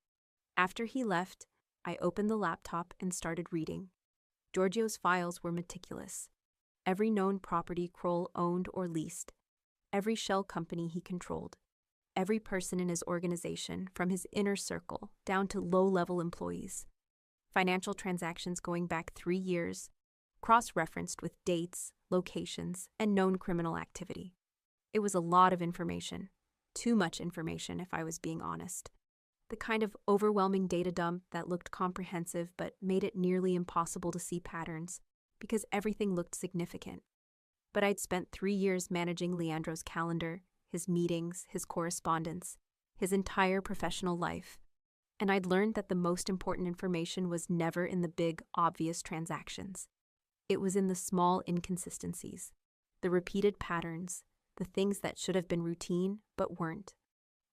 After he left, I opened the laptop and started reading. Giorgio's files were meticulous. Every known property Kroll owned or leased, every shell company he controlled, every person in his organization, from his inner circle down to low-level employees. Financial transactions going back 3 years, cross-referenced with dates, locations, and known criminal activity. It was a lot of information. Too much information, if I was being honest. The kind of overwhelming data dump that looked comprehensive but made it nearly impossible to see patterns, because everything looked significant. But I'd spent 3 years managing Leandro's calendar, his meetings, his correspondence, his entire professional life, and I'd learned that the most important information was never in the big, obvious transactions. It was in the small inconsistencies, the repeated patterns, the things that should have been routine but weren't.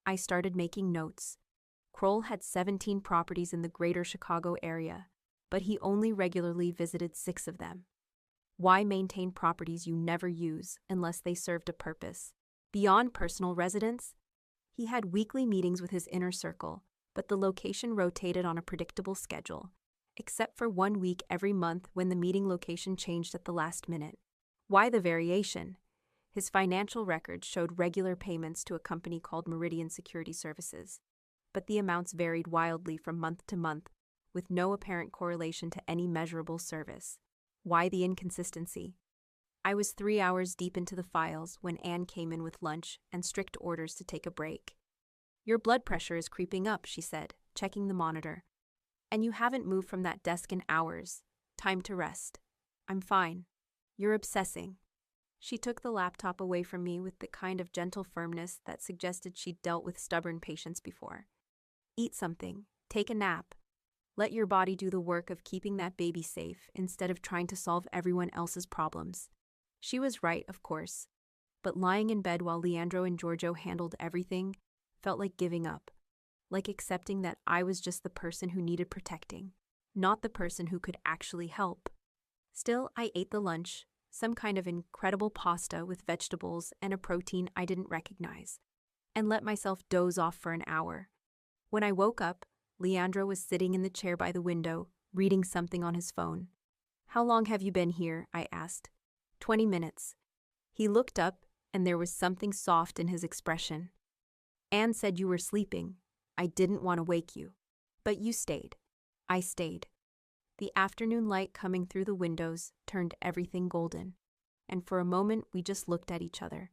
I started making notes. Kroll had 17 properties in the greater Chicago area, but he only regularly visited 6 of them. Why maintain properties you never use unless they served a purpose? Beyond personal residence, he had weekly meetings with his inner circle, but the location rotated on a predictable schedule, except for 1 week every month when the meeting location changed at the last minute. Why the variation? His financial records showed regular payments to a company called Meridian Security Services, but the amounts varied wildly from month to month, with no apparent correlation to any measurable service. Why the inconsistency? I was 3 hours deep into the files when Anne came in with lunch and strict orders to take a break. "Your blood pressure is creeping up," she said, checking the monitor. "And you haven't moved from that desk in hours. Time to rest." "I'm fine." "You're obsessing." She took the laptop away from me with the kind of gentle firmness that suggested she'd dealt with stubborn patients before. "Eat something. Take a nap. Let your body do the work of keeping that baby safe instead of trying to solve everyone else's problems." She was right, of course, but lying in bed while Leandro and Giorgio handled everything felt like giving up, like accepting that I was just the person who needed protecting, not the person who could actually help. Still, I ate the lunch, some kind of incredible pasta with vegetables and a protein I didn't recognize, and let myself doze off for an hour. When I woke up, Leandro was sitting in the chair by the window, reading something on his phone. "How long have you been here?" I asked. 20 minutes. He looked up, and there was something soft in his expression. "Anne said you were sleeping. I didn't want to wake you. But you stayed." I stayed. The afternoon light coming through the windows turned everything golden, and for a moment we just looked at each other.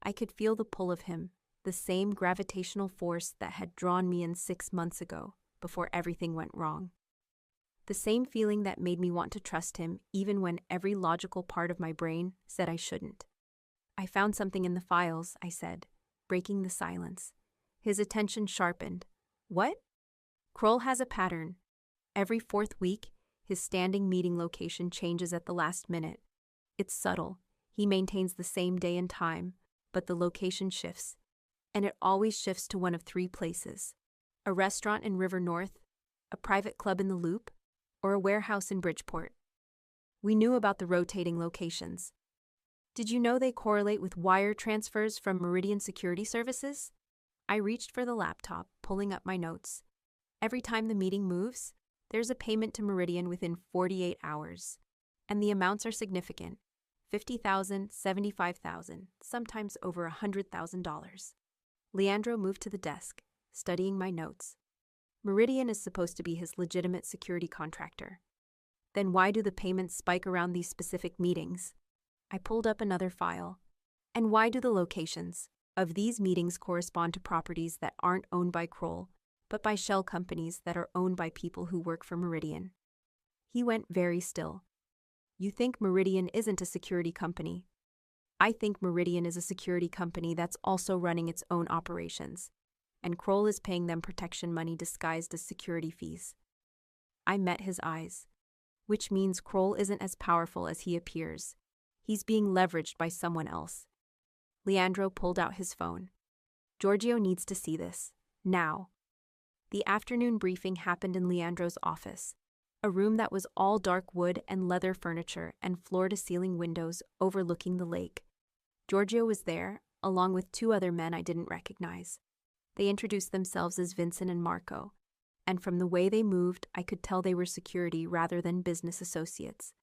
I could feel the pull of him, the same gravitational force that had drawn me in 6 months ago, before everything went wrong. The same feeling that made me want to trust him even when every logical part of my brain said I shouldn't. "I found something in the files," I said, breaking the silence. His attention sharpened. "What?" "Kroll has a pattern. Every 4th week, his standing meeting location changes at the last minute. It's subtle. He maintains the same day and time, but the location shifts. And it always shifts to one of 3 places. A restaurant in River North, a private club in the Loop, or a warehouse in Bridgeport." We knew about the rotating locations. "Did you know they correlate with wire transfers from Meridian Security Services?" I reached for the laptop, pulling up my notes. "Every time the meeting moves, there's a payment to Meridian within 48 hours. And the amounts are significant. $50,000, $75,000, sometimes over $100,000. Leandro moved to the desk, studying my notes. Meridian is supposed to be his legitimate security contractor. Then why do the payments spike around these specific meetings? I pulled up another file. And why do the locations of these meetings correspond to properties that aren't owned by Kroll, but by shell companies that are owned by people who work for Meridian? He went very still. "You think Meridian isn't a security company. I think Meridian is a security company that's also running its own operations, and Kroll is paying them protection money disguised as security fees." I met his eyes. "Which means Kroll isn't as powerful as he appears. He's being leveraged by someone else." Leandro pulled out his phone. "Giorgio needs to see this. Now." The afternoon briefing happened in Leandro's office, a room that was all dark wood and leather furniture and floor-to-ceiling windows overlooking the lake. Giorgio was there, along with 2 other men I didn't recognize. They introduced themselves as Vincent and Marco, and from the way they moved, I could tell they were security rather than business associates.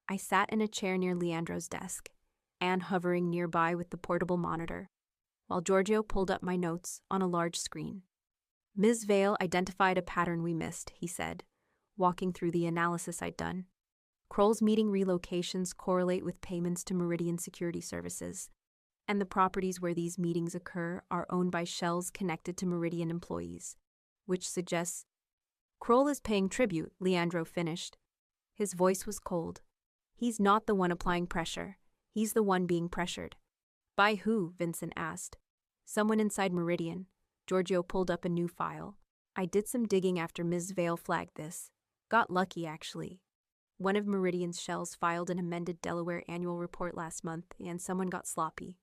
I sat in a chair near Leandro's desk, Anne hovering nearby with the portable monitor, while Giorgio pulled up my notes on a large screen. "Ms. Vale identified a pattern we missed," he said, walking through the analysis I'd done. "Kroll's meeting relocations correlate with payments to Meridian Security Services, and the properties where these meetings occur are owned by shells connected to Meridian employees, which suggests—" "Kroll is paying tribute," Leandro finished. His voice was cold. He's not the one applying pressure. He's the one being pressured. By who? Vincent asked. Someone inside Meridian. Giorgio pulled up a new file. I did some digging after Ms. Vale flagged this. Got lucky, actually. One of Meridian's shells filed an amended Delaware annual report last month, and someone got sloppy.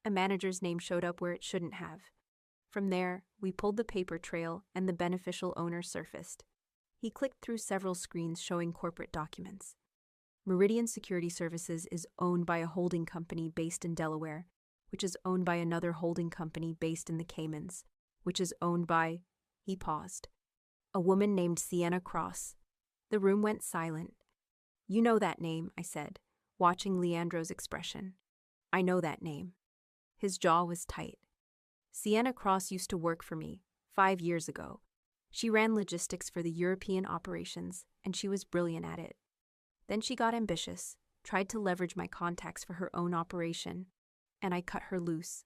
A manager's name showed up where it shouldn't have. From there, we pulled the paper trail and the beneficial owner surfaced. He clicked through several screens showing corporate documents. Meridian Security Services is owned by a holding company based in Delaware, which is owned by another holding company based in the Caymans, which is owned by… He paused. A woman named Sienna Cross. The room went silent. You know that name, I said, watching Leandro's expression. I know that name. His jaw was tight. Sienna Cross used to work for me, 5 years ago. She ran logistics for the European operations, and she was brilliant at it. Then she got ambitious, tried to leverage my contacts for her own operation, and I cut her loose.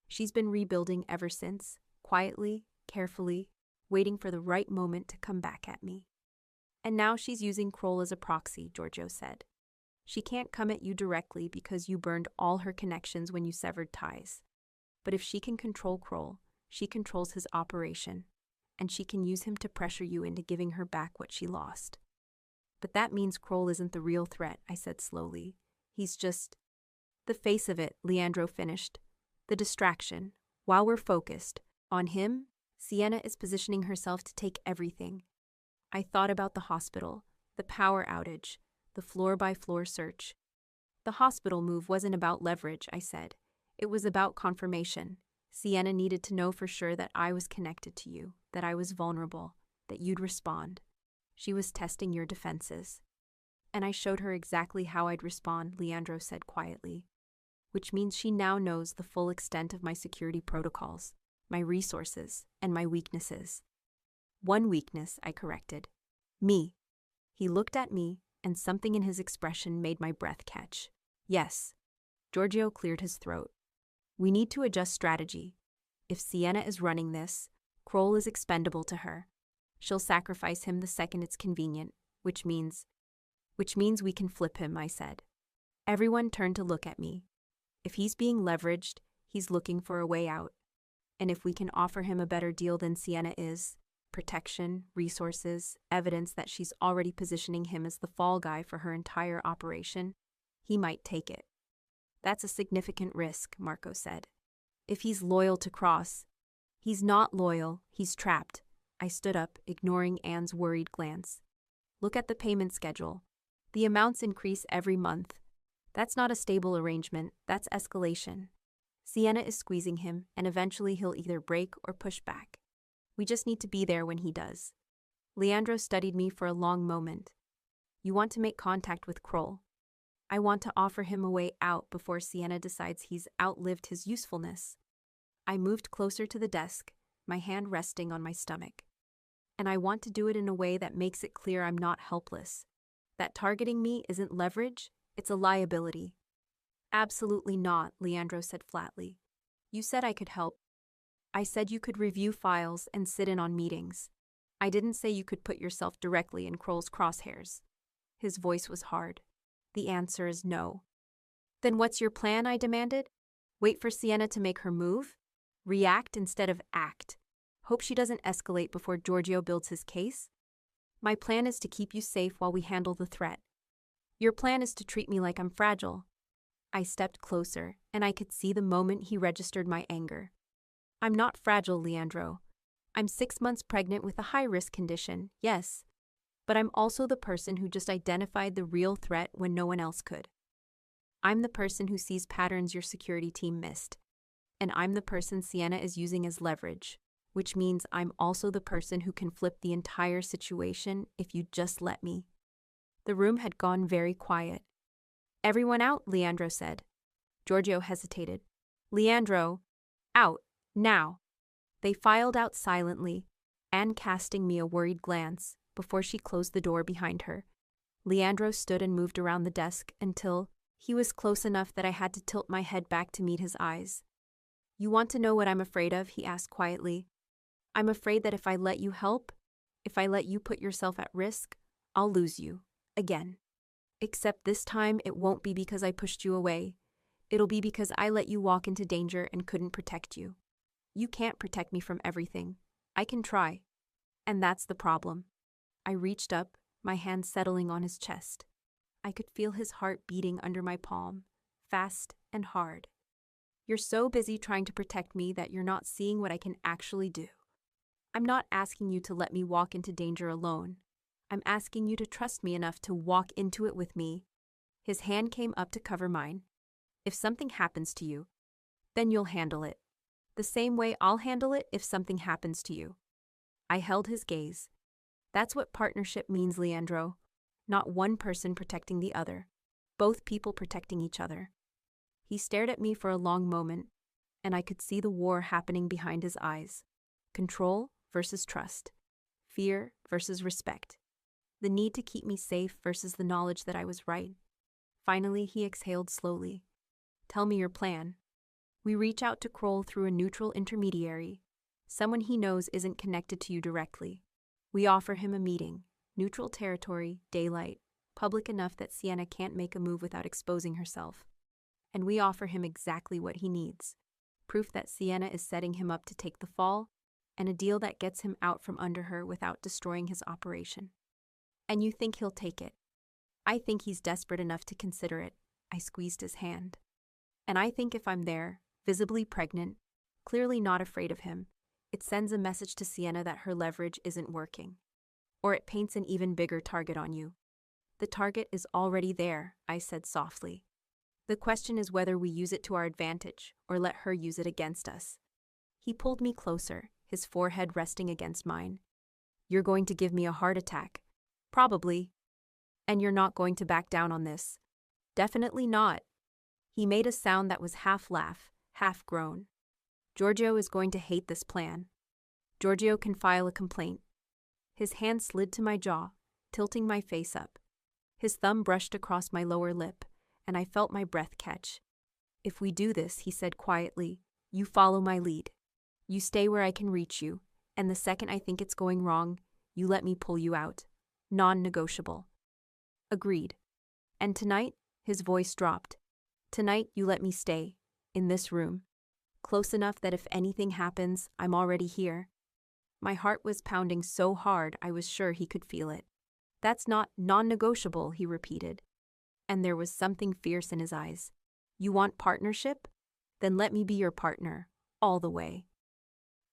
She's been rebuilding ever since, quietly, carefully, waiting for the right moment to come back at me. And now she's using Kroll as a proxy, Giorgio said. She can't come at you directly because you burned all her connections when you severed ties. But if she can control Kroll, she controls his operation, and she can use him to pressure you into giving her back what she lost. But that means Kroll isn't the real threat, I said slowly. He's just… the face of it, Leandro finished. The distraction. While we're focused on him, Sienna is positioning herself to take everything. I thought about the hospital, the power outage, the floor-by-floor search. The hospital move wasn't about leverage, I said. It was about confirmation. Sienna needed to know for sure that I was connected to you, that I was vulnerable, that you'd respond. She was testing your defenses. And I showed her exactly how I'd respond, Leandro said quietly. Which means she now knows the full extent of my security protocols, my resources, and my weaknesses. One weakness, I corrected. Me. He looked at me, and something in his expression made my breath catch. Yes. Giorgio cleared his throat. We need to adjust strategy. If Sienna is running this, Kroll is expendable to her. She'll sacrifice him the second it's convenient, which means we can flip him, I said. Everyone turned to look at me. If he's being leveraged, he's looking for a way out. And if we can offer him a better deal than Sienna is, protection, resources, evidence that she's already positioning him as the fall guy for her entire operation, he might take it. That's a significant risk, Marco said. If he's loyal to Cross… He's not loyal, he's trapped. I stood up, ignoring Anne's worried glance. Look at the payment schedule. The amounts increase every month. That's not a stable arrangement, that's escalation. Sienna is squeezing him, and eventually he'll either break or push back. We just need to be there when he does. Leandro studied me for a long moment. You want to make contact with Kroll. I want to offer him a way out before Sienna decides he's outlived his usefulness. I moved closer to the desk, my hand resting on my stomach. And I want to do it in a way that makes it clear I'm not helpless. That targeting me isn't leverage, it's a liability. Absolutely not, Leandro said flatly. You said I could help. I said you could review files and sit in on meetings. I didn't say you could put yourself directly in Kroll's crosshairs. His voice was hard. The answer is no. Then what's your plan, I demanded? Wait for Sienna to make her move? React instead of act. Hope she doesn't escalate before Giorgio builds his case? My plan is to keep you safe while we handle the threat. Your plan is to treat me like I'm fragile. I stepped closer, and I could see the moment he registered my anger. I'm not fragile, Leandro. I'm 6 months pregnant with a high-risk condition, yes. But I'm also the person who just identified the real threat when no one else could. I'm the person who sees patterns your security team missed. And I'm the person Sienna is using as leverage, which means I'm also the person who can flip the entire situation if you just let me. The room had gone very quiet. Everyone out, Leandro said. Giorgio hesitated. Leandro, out, now. They filed out silently, Anne casting me a worried glance before she closed the door behind her. Leandro stood and moved around the desk until he was close enough that I had to tilt my head back to meet his eyes. You want to know what I'm afraid of? He asked quietly. I'm afraid that if I let you help, if I let you put yourself at risk, I'll lose you. Again. Except this time it won't be because I pushed you away. It'll be because I let you walk into danger and couldn't protect you. You can't protect me from everything. I can try. And that's the problem. I reached up, my hand settling on his chest. I could feel his heart beating under my palm, fast and hard. You're so busy trying to protect me that you're not seeing what I can actually do. I'm not asking you to let me walk into danger alone. I'm asking you to trust me enough to walk into it with me. His hand came up to cover mine. If something happens to you, then you'll handle it. The same way I'll handle it if something happens to you. I held his gaze. That's what partnership means, Leandro. Not one person protecting the other. Both people protecting each other. He stared at me for a long moment, and I could see the war happening behind his eyes. Control versus trust. Fear versus respect. The need to keep me safe versus the knowledge that I was right. Finally, he exhaled slowly. Tell me your plan. We reach out to Kroll through a neutral intermediary, someone he knows isn't connected to you directly. We offer him a meeting, neutral territory, daylight, public enough that Sienna can't make a move without exposing herself. And we offer him exactly what he needs. Proof that Sienna is setting him up to take the fall, and a deal that gets him out from under her without destroying his operation. And you think he'll take it? I think he's desperate enough to consider it. I squeezed his hand. And I think if I'm there, visibly pregnant, clearly not afraid of him, it sends a message to Sienna that her leverage isn't working. Or it paints an even bigger target on you. The target is already there, I said softly. The question is whether we use it to our advantage or let her use it against us. He pulled me closer, his forehead resting against mine. You're going to give me a heart attack. Probably. And you're not going to back down on this. Definitely not. He made a sound that was half laugh, half groan. Giorgio is going to hate this plan. Giorgio can file a complaint. His hand slid to my jaw, tilting my face up. His thumb brushed across my lower lip, and I felt my breath catch. If we do this, he said quietly, you follow my lead. You stay where I can reach you, and the second I think it's going wrong, you let me pull you out. Non-negotiable. Agreed. And tonight, his voice dropped. Tonight, you let me stay, in this room. Close enough that if anything happens, I'm already here. My heart was pounding so hard I was sure he could feel it. That's not non-negotiable, he repeated. And there was something fierce in his eyes. You want partnership? Then let me be your partner, all the way.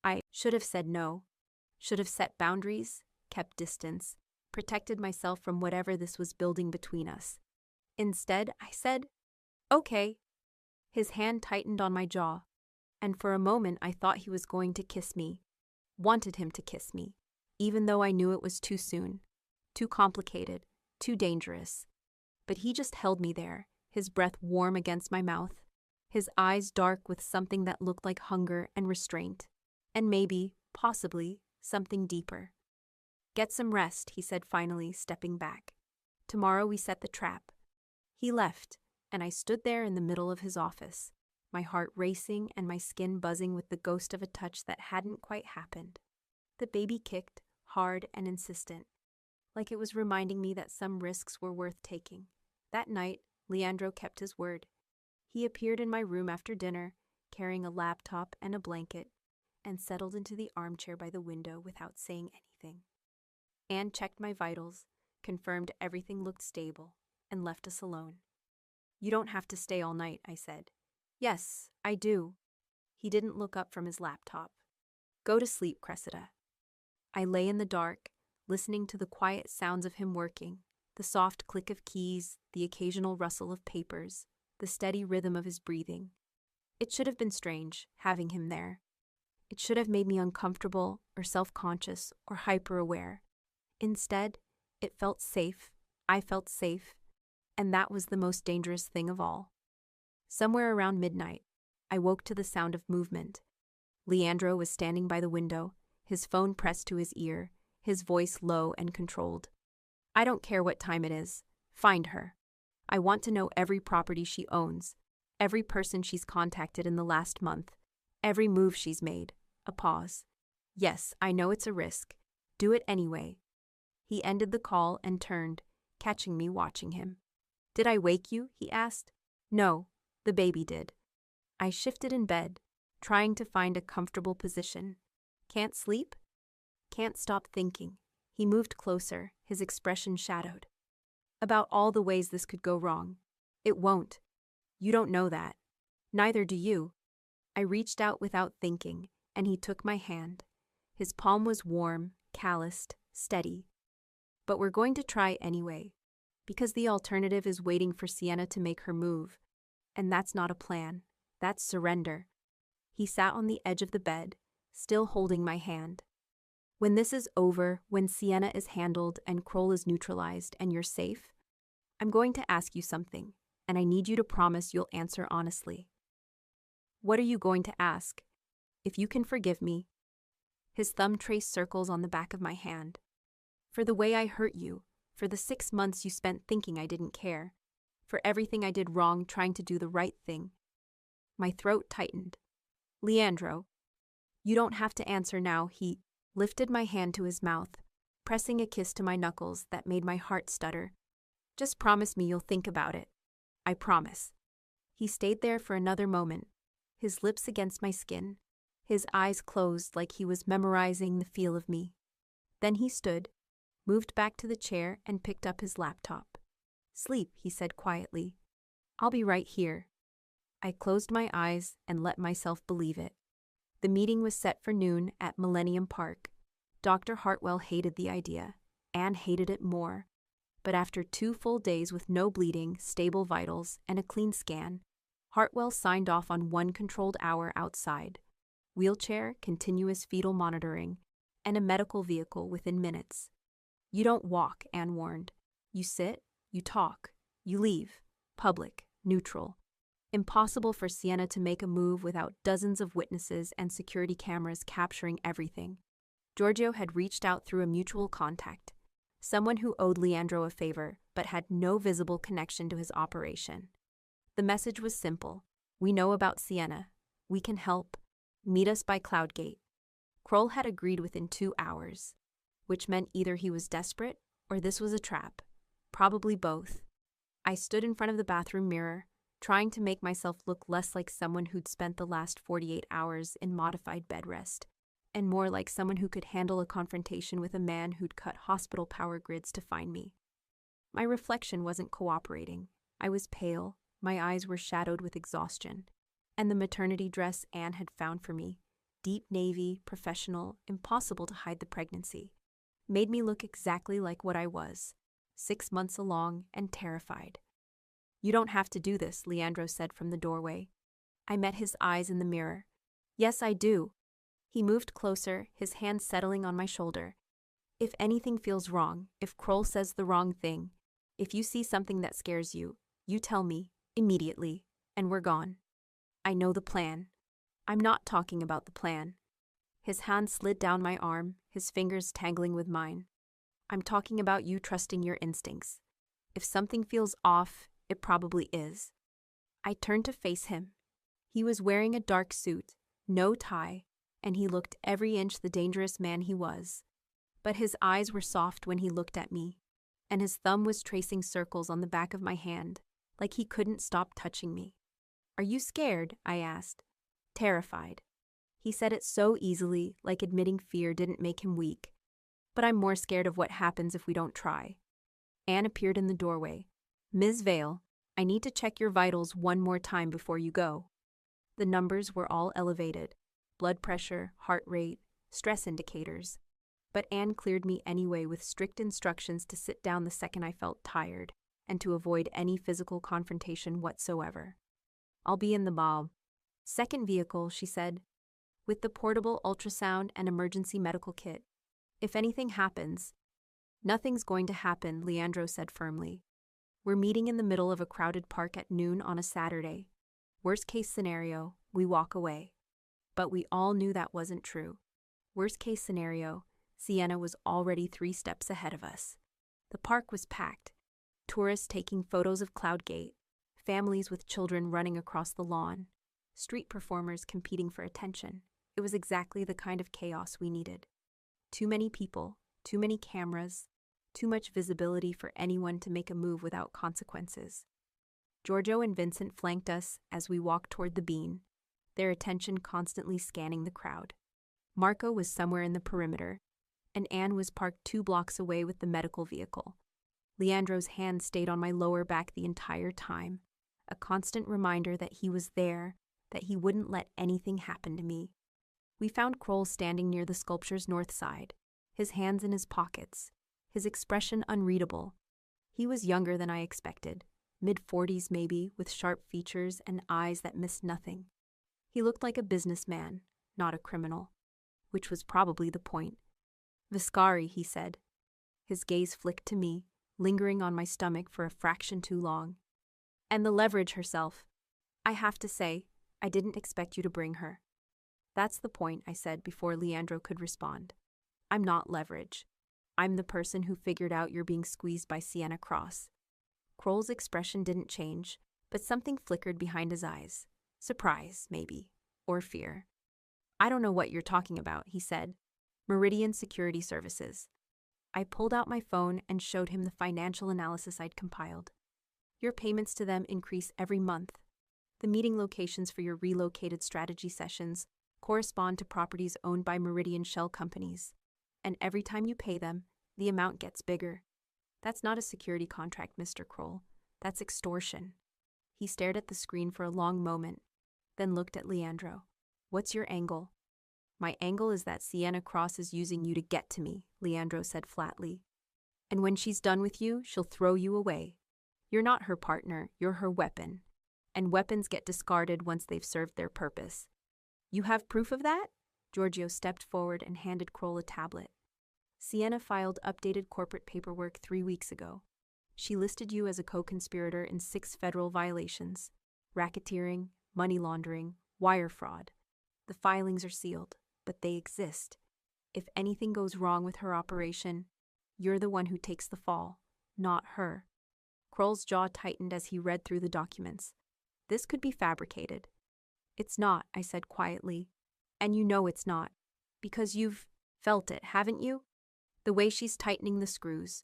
I should have said no. Should have set boundaries, kept distance, protected myself from whatever this was building between us. Instead, I said, okay. His hand tightened on my jaw, and for a moment I thought he was going to kiss me. Wanted him to kiss me, even though I knew it was too soon, too complicated, too dangerous. But he just held me there, his breath warm against my mouth, his eyes dark with something that looked like hunger and restraint, and maybe, possibly, something deeper. Get some rest, he said finally, stepping back. Tomorrow we set the trap. He left, and I stood there in the middle of his office, my heart racing and my skin buzzing with the ghost of a touch that hadn't quite happened. The baby kicked, hard and insistent, like it was reminding me that some risks were worth taking. That night, Leandro kept his word. He appeared in my room after dinner, carrying a laptop and a blanket, and settled into the armchair by the window without saying anything. Anne checked my vitals, confirmed everything looked stable, and left us alone. You don't have to stay all night, I said. Yes, I do. He didn't look up from his laptop. Go to sleep, Cressida. I lay in the dark, listening to the quiet sounds of him working, the soft click of keys, the occasional rustle of papers, the steady rhythm of his breathing. It should have been strange, having him there. It should have made me uncomfortable or self-conscious or hyper-aware. Instead, it felt safe. I felt safe. And that was the most dangerous thing of all. Somewhere around midnight, I woke to the sound of movement. Leandro was standing by the window, his phone pressed to his ear, his voice low and controlled. I don't care what time it is. Find her. I want to know every property she owns, every person she's contacted in the last month, every move she's made. A pause. Yes, I know it's a risk. Do it anyway. He ended the call and turned, catching me watching him. Did I wake you? He asked. No, the baby did. I shifted in bed, trying to find a comfortable position. Can't sleep? Can't stop thinking. He moved closer, his expression shadowed. About all the ways this could go wrong. It won't. You don't know that. Neither do you. I reached out without thinking, and he took my hand. His palm was warm, calloused, steady. But we're going to try anyway, because the alternative is waiting for Sienna to make her move. And that's not a plan. That's surrender. He sat on the edge of the bed, still holding my hand. When this is over, when Sienna is handled and Kroll is neutralized and you're safe, I'm going to ask you something, and I need you to promise you'll answer honestly. What are you going to ask? If you can forgive me. His thumb traced circles on the back of my hand. For the way I hurt you, for the 6 months you spent thinking I didn't care, for everything I did wrong trying to do the right thing. My throat tightened. Leandro. You don't have to answer now. He lifted my hand to his mouth, pressing a kiss to my knuckles that made my heart stutter. Just promise me you'll think about it. I promise. He stayed there for another moment, his lips against my skin, his eyes closed like he was memorizing the feel of me. Then he stood, moved back to the chair, and picked up his laptop. Sleep, he said quietly. I'll be right here. I closed my eyes and let myself believe it. The meeting was set for noon at Millennium Park. Dr. Hartwell hated the idea. Anne hated it more. But after 2 full days with no bleeding, stable vitals, and a clean scan, Hartwell signed off on 1 controlled hour outside. Wheelchair, continuous fetal monitoring, and a medical vehicle within minutes. You don't walk, Anne warned. You sit, you talk, you leave. Public, neutral. Impossible for Sienna to make a move without dozens of witnesses and security cameras capturing everything. Giorgio had reached out through a mutual contact, someone who owed Leandro a favor but had no visible connection to his operation. The message was simple. We know about Sienna. We can help. Meet us by Cloudgate. Kroll had agreed within 2 hours, which meant either he was desperate or this was a trap. Probably both. I stood in front of the bathroom mirror, trying to make myself look less like someone who'd spent the last 48 hours in modified bed rest, and more like someone who could handle a confrontation with a man who'd cut hospital power grids to find me. My reflection wasn't cooperating. I was pale, my eyes were shadowed with exhaustion, and the maternity dress Anne had found for me, deep navy, professional, impossible to hide the pregnancy, made me look exactly like what I was, 6 months along and terrified. You don't have to do this, Leandro said from the doorway. I met his eyes in the mirror. Yes, I do. He moved closer, his hand settling on my shoulder. If anything feels wrong, if Kroll says the wrong thing, if you see something that scares you, you tell me, immediately, and we're gone. I know the plan. I'm not talking about the plan. His hand slid down my arm, his fingers tangling with mine. I'm talking about you trusting your instincts. If something feels off, it probably is. I turned to face him. He was wearing a dark suit, no tie, and he looked every inch the dangerous man he was. But his eyes were soft when he looked at me, and his thumb was tracing circles on the back of my hand, like he couldn't stop touching me. Are you scared? I asked. Terrified. He said it so easily, like admitting fear didn't make him weak. But I'm more scared of what happens if we don't try. Anne appeared in the doorway. Ms. Vale, I need to check your vitals one more time before you go. The numbers were all elevated. Blood pressure, heart rate, stress indicators. But Anne cleared me anyway with strict instructions to sit down the second I felt tired and to avoid any physical confrontation whatsoever. I'll be in the bob. Second vehicle, she said, with the portable ultrasound and emergency medical kit. If anything happens. Nothing's going to happen, Leandro said firmly. We're meeting in the middle of a crowded park at noon on a Saturday. Worst case scenario, we walk away. But we all knew that wasn't true. Worst case scenario, Sienna was already 3 steps ahead of us. The park was packed. Tourists taking photos of Cloudgate, families with children running across the lawn, street performers competing for attention. It was exactly the kind of chaos we needed. Too many people, too many cameras, too much visibility for anyone to make a move without consequences. Giorgio and Vincent flanked us as we walked toward the bean, their attention constantly scanning the crowd. Marco was somewhere in the perimeter, and Anne was parked 2 blocks away with the medical vehicle. Leandro's hand stayed on my lower back the entire time, a constant reminder that he was there, that he wouldn't let anything happen to me. We found Kroll standing near the sculpture's north side, his hands in his pockets, his expression unreadable. He was younger than I expected, mid-40s maybe, with sharp features and eyes that missed nothing. He looked like a businessman, not a criminal, which was probably the point. "Viscari," he said. His gaze flicked to me, lingering on my stomach for a fraction too long. "And the leverage herself. I have to say, I didn't expect you to bring her." "That's the point," I said before Leandro could respond. "I'm not leverage. I'm the person who figured out you're being squeezed by Sienna Cross." Kroll's expression didn't change, but something flickered behind his eyes. Surprise, maybe, or fear. "I don't know what you're talking about," he said. "Meridian Security Services." I pulled out my phone and showed him the financial analysis I'd compiled. "Your payments to them increase every month. The meeting locations for your relocated strategy sessions correspond to properties owned by Meridian shell companies, and every time you pay them, the amount gets bigger. That's not a security contract, Mr. Kroll. That's extortion." He stared at the screen for a long moment, then looked at Leandro. "What's your angle?" "My angle is that Sienna Cross is using you to get to me," Leandro said flatly. "And when she's done with you, she'll throw you away. You're not her partner, you're her weapon. And weapons get discarded once they've served their purpose." "You have proof of that?" Giorgio stepped forward and handed Kroll a tablet. "Sienna filed updated corporate paperwork 3 weeks ago. She listed you as a co-conspirator in 6 federal violations: racketeering, money laundering, wire fraud. The filings are sealed, but they exist. If anything goes wrong with her operation, you're the one who takes the fall, not her." Kroll's jaw tightened as he read through the documents. This could be fabricated. "It's not," I said quietly. "And you know it's not. Because you've felt it, haven't you? The way she's tightening the screws.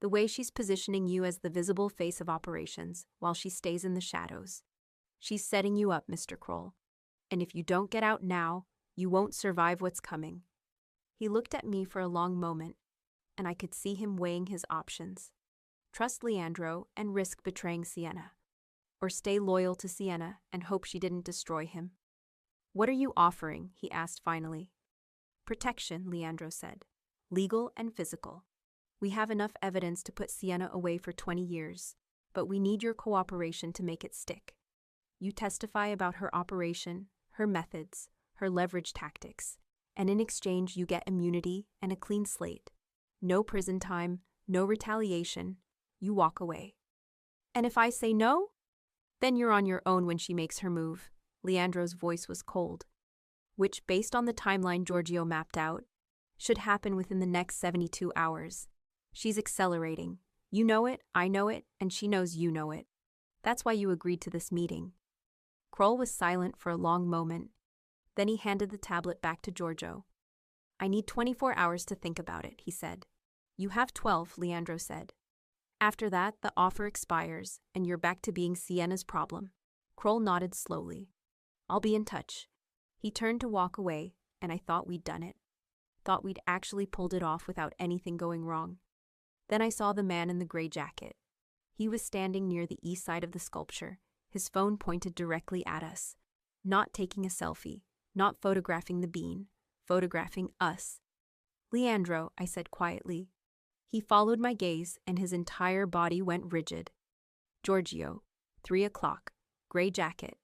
The way she's positioning you as the visible face of operations while she stays in the shadows. She's setting you up, Mr. Kroll. And if you don't get out now, you won't survive what's coming." He looked at me for a long moment, and I could see him weighing his options. Trust Leandro and risk betraying Sienna, or stay loyal to Sienna and hope she didn't destroy him. "What are you offering?" he asked finally. "Protection," Leandro said. "Legal and physical. We have enough evidence to put Sienna away for 20 years, but we need your cooperation to make it stick. You testify about her operation, her methods, her leverage tactics, and in exchange you get immunity and a clean slate. No prison time, no retaliation. You walk away." "And if I say no?" "Then you're on your own when she makes her move." Leandro's voice was cold. "Which, based on the timeline Giorgio mapped out, should happen within the next 72 hours. She's accelerating. You know it, I know it, and she knows you know it. That's why you agreed to this meeting." Kroll was silent for a long moment. Then he handed the tablet back to Giorgio. "I need 24 hours to think about it," he said. "You have 12, Leandro said. After that, the offer expires, and you're back to being Sienna's problem." Kroll nodded slowly. "I'll be in touch." He turned to walk away, and I thought we'd done it. Thought we'd actually pulled it off without anything going wrong. Then I saw the man in the gray jacket. He was standing near the east side of the sculpture, his phone pointed directly at us. Not taking a selfie, not photographing the bean, photographing us. "Leandro," I said quietly. He followed my gaze, and his entire body went rigid. "Giorgio, 3 o'clock, gray jacket."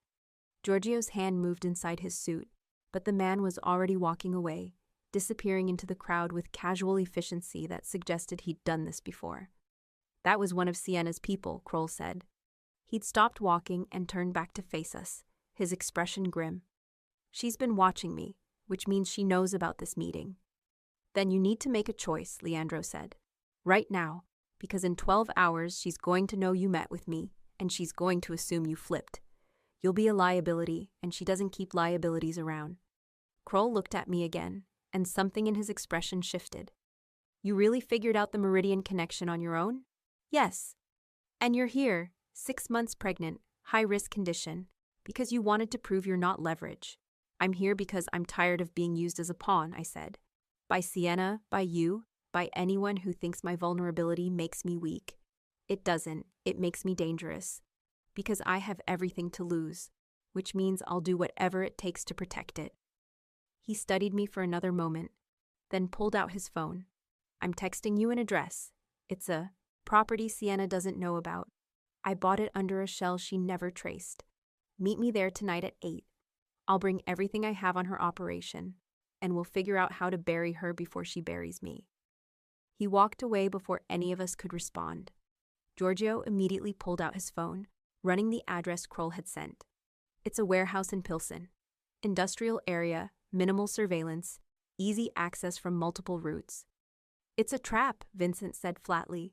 Giorgio's hand moved inside his suit, but the man was already walking away, disappearing into the crowd with casual efficiency that suggested he'd done this before. "That was one of Sienna's people," Kroll said. He'd stopped walking and turned back to face us, his expression grim. "She's been watching me, which means she knows about this meeting." "Then you need to make a choice," Leandro said. "Right now, because in 12 hours she's going to know you met with me, and she's going to assume you flipped. You'll be a liability, and she doesn't keep liabilities around." Kroll looked at me again, and something in his expression shifted. You really figured out the meridian connection on your own? Yes. And you're here, 6 months pregnant, high-risk condition, because you wanted to prove you're not leverage. I'm here because I'm tired of being used as a pawn, I said. By Sienna, by you, by anyone who thinks my vulnerability makes me weak. It doesn't. It makes me dangerous. Because I have everything to lose, which means I'll do whatever it takes to protect it. He studied me for another moment, then pulled out his phone. I'm texting you an address. It's a property Sienna doesn't know about. I bought it under a shell she never traced. Meet me there tonight at 8. I'll bring everything I have on her operation, and we'll figure out how to bury her before she buries me. He walked away before any of us could respond. Giorgio immediately pulled out his phone, running the address Kroll had sent. It's a warehouse in Pilsen. Industrial area, minimal surveillance, easy access from multiple routes. It's a trap, Vincent said flatly.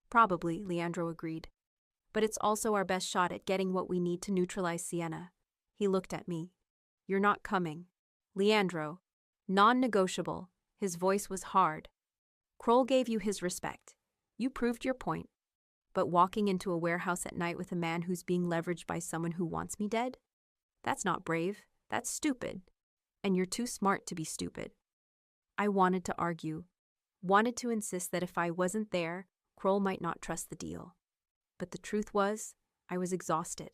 Probably, Leandro agreed. But it's also our best shot at getting what we need to neutralize Sienna. He looked at me. You're not coming. Leandro. Non-negotiable. His voice was hard. Kroll gave you his respect. You proved your point. But walking into a warehouse at night with a man who's being leveraged by someone who wants me dead? That's not brave. That's stupid. And you're too smart to be stupid. I wanted to argue. Wanted to insist that if I wasn't there, Kroll might not trust the deal. But the truth was, I was exhausted.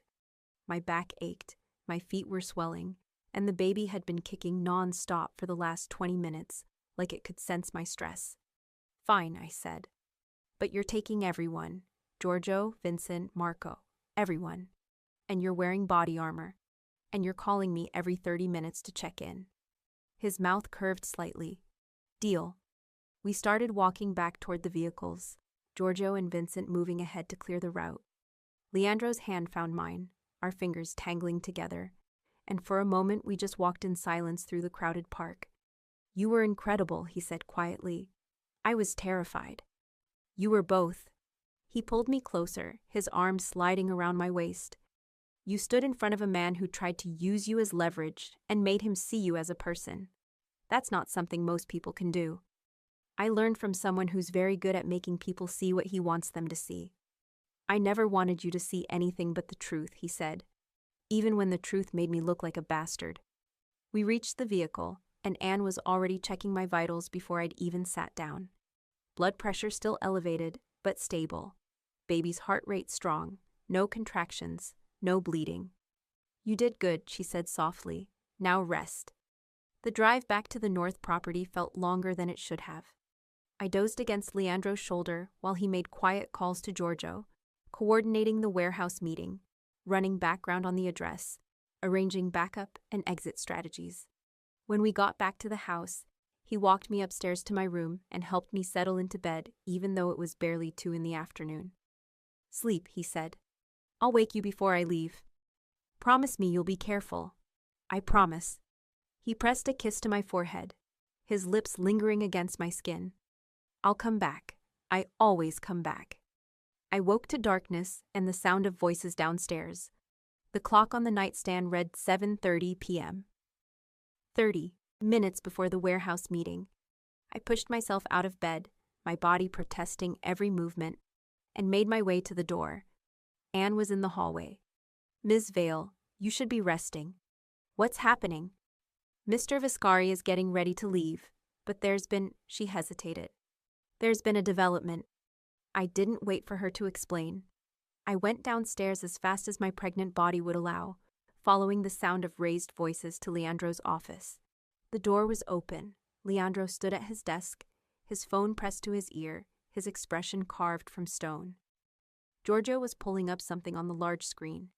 My back ached, my feet were swelling, and the baby had been kicking non-stop for the last 20 minutes, like it could sense my stress. Fine, I said. But you're taking everyone. Giorgio, Vincent, Marco. Everyone. And you're wearing body armor. And you're calling me every 30 minutes to check in. His mouth curved slightly. Deal. We started walking back toward the vehicles, Giorgio and Vincent moving ahead to clear the route. Leandro's hand found mine, our fingers tangling together, and for a moment we just walked in silence through the crowded park. You were incredible, he said quietly. I was terrified. You were both. He pulled me closer, his arms sliding around my waist. You stood in front of a man who tried to use you as leverage and made him see you as a person. That's not something most people can do. I learned from someone who's very good at making people see what he wants them to see. I never wanted you to see anything but the truth, he said, even when the truth made me look like a bastard. We reached the vehicle, and Anne was already checking my vitals before I'd even sat down. Blood pressure still elevated, but stable. Baby's heart rate strong, no contractions, no bleeding. You did good, she said softly. Now rest. The drive back to the North property felt longer than it should have. I dozed against Leandro's shoulder while he made quiet calls to Giorgio, coordinating the warehouse meeting, running background on the address, arranging backup and exit strategies. When we got back to the house, he walked me upstairs to my room and helped me settle into bed even though it was barely 2 p.m. Sleep, he said. I'll wake you before I leave. Promise me you'll be careful. I promise. He pressed a kiss to my forehead, his lips lingering against my skin. I'll come back. I always come back. I woke to darkness and the sound of voices downstairs. The clock on the nightstand read 7:30 p.m. 30 minutes before the warehouse meeting. I pushed myself out of bed, my body protesting every movement, and made my way to the door. Anne was in the hallway. Ms. Vale, you should be resting. What's happening? Mr. Viscari is getting ready to leave, but she hesitated. There's been a development. I didn't wait for her to explain. I went downstairs as fast as my pregnant body would allow, following the sound of raised voices to Leandro's office. The door was open. Leandro stood at his desk, his phone pressed to his ear, his expression carved from stone. Giorgio was pulling up something on the large screen,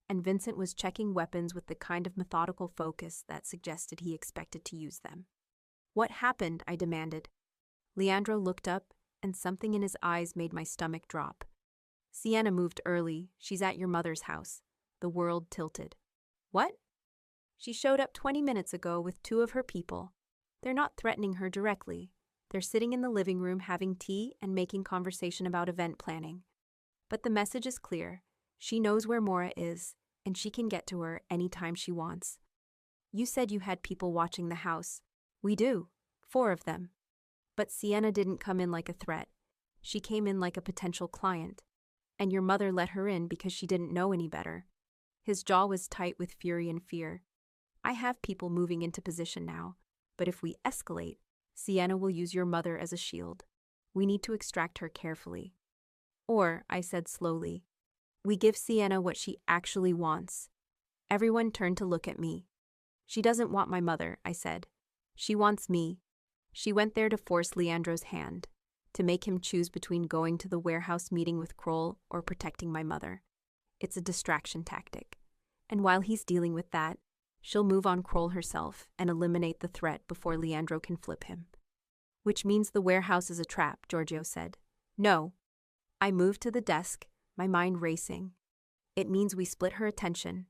and Vincent was checking weapons with the kind of methodical focus that suggested he expected to use them. What happened? I demanded. Leandro looked up, and something in his eyes made my stomach drop. Sienna moved early. She's at your mother's house. The world tilted. What? She showed up 20 minutes ago with 2 of her people. They're not threatening her directly. They're sitting in the living room having tea and making conversation about event planning. But the message is clear. She knows where Maura is, and she can get to her anytime she wants. You said you had people watching the house. We do. 4 of them. But Sienna didn't come in like a threat. She came in like a potential client. And your mother let her in because she didn't know any better. His jaw was tight with fury and fear. I have people moving into position now, but if we escalate, Sienna will use your mother as a shield. We need to extract her carefully. Or, I said slowly, we give Sienna what she actually wants. Everyone turned to look at me. She doesn't want my mother, I said. She wants me. She went there to force Leandro's hand, to make him choose between going to the warehouse meeting with Kroll or protecting my mother. It's a distraction tactic. And while he's dealing with that, she'll move on Kroll herself and eliminate the threat before Leandro can flip him. Which means the warehouse is a trap, Giorgio said. No. I moved to the desk, my mind racing. It means we split her attention.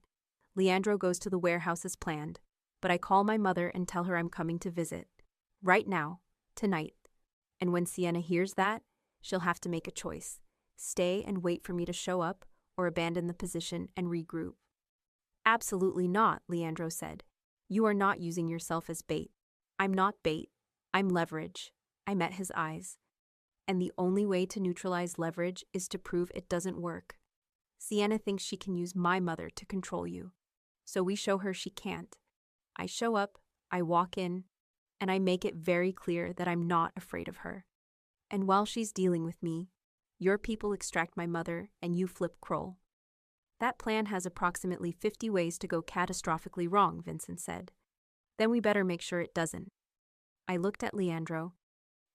Leandro goes to the warehouse as planned, but I call my mother and tell her I'm coming to visit. Right now, tonight. And when Sienna hears that, she'll have to make a choice. Stay and wait for me to show up, or abandon the position and regroup. Absolutely not, Leandro said. You are not using yourself as bait. I'm not bait. I'm leverage. I met his eyes. And the only way to neutralize leverage is to prove it doesn't work. Sienna thinks she can use my mother to control you. So we show her she can't. I show up, I walk in, and I make it very clear that I'm not afraid of her. And while she's dealing with me, your people extract my mother and you flip Kroll. That plan has approximately 50 ways to go catastrophically wrong, Vincent said. Then we better make sure it doesn't. I looked at Leandro.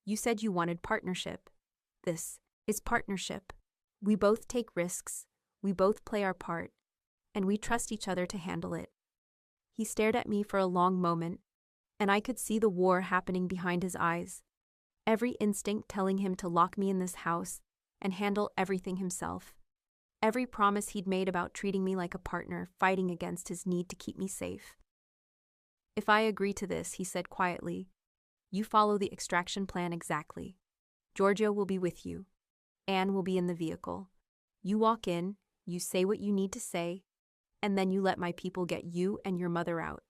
You said you wanted partnership. This is partnership. We both take risks, we both play our part, and we trust each other to handle it. He stared at me for a long moment, and I could see the war happening behind his eyes. Every instinct telling him to lock me in this house and handle everything himself. Every promise he'd made about treating me like a partner fighting against his need to keep me safe. If I agree to this, he said quietly, you follow the extraction plan exactly. Giorgio will be with you. Anne will be in the vehicle. You walk in, you say what you need to say, and then you let my people get you and your mother out.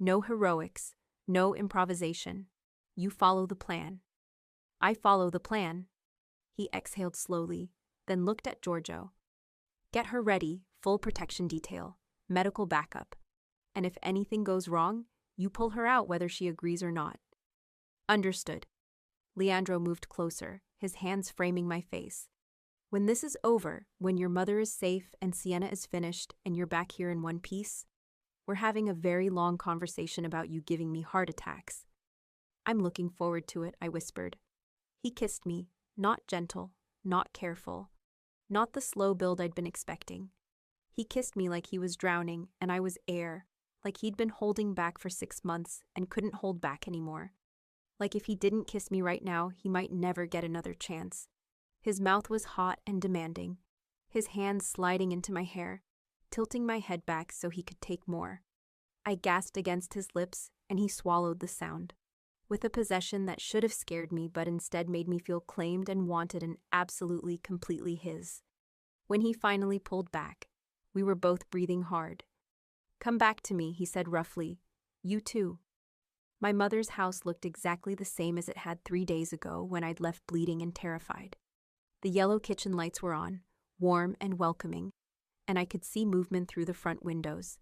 No heroics, no improvisation. You follow the plan. I follow the plan. He exhaled slowly, then looked at Giorgio. Get her ready, full protection detail, medical backup. And if anything goes wrong, you pull her out whether she agrees or not. Understood. Leandro moved closer, his hands framing my face. When this is over, when your mother is safe and Sienna is finished and you're back here in one piece, we're having a very long conversation about you giving me heart attacks. I'm looking forward to it, I whispered. He kissed me, not gentle, not careful, not the slow build I'd been expecting. He kissed me like he was drowning and I was air, like he'd been holding back for 6 months and couldn't hold back anymore. Like if he didn't kiss me right now, he might never get another chance. His mouth was hot and demanding, his hands sliding into my hair, tilting my head back so he could take more. I gasped against his lips, and he swallowed the sound, with a possession that should have scared me but instead made me feel claimed and wanted and absolutely, completely his. When he finally pulled back, we were both breathing hard. Come back to me, he said roughly. You too. My mother's house looked exactly the same as it had 3 days ago when I'd left bleeding and terrified. The yellow kitchen lights were on, warm and welcoming, and I could see movement through the front windows.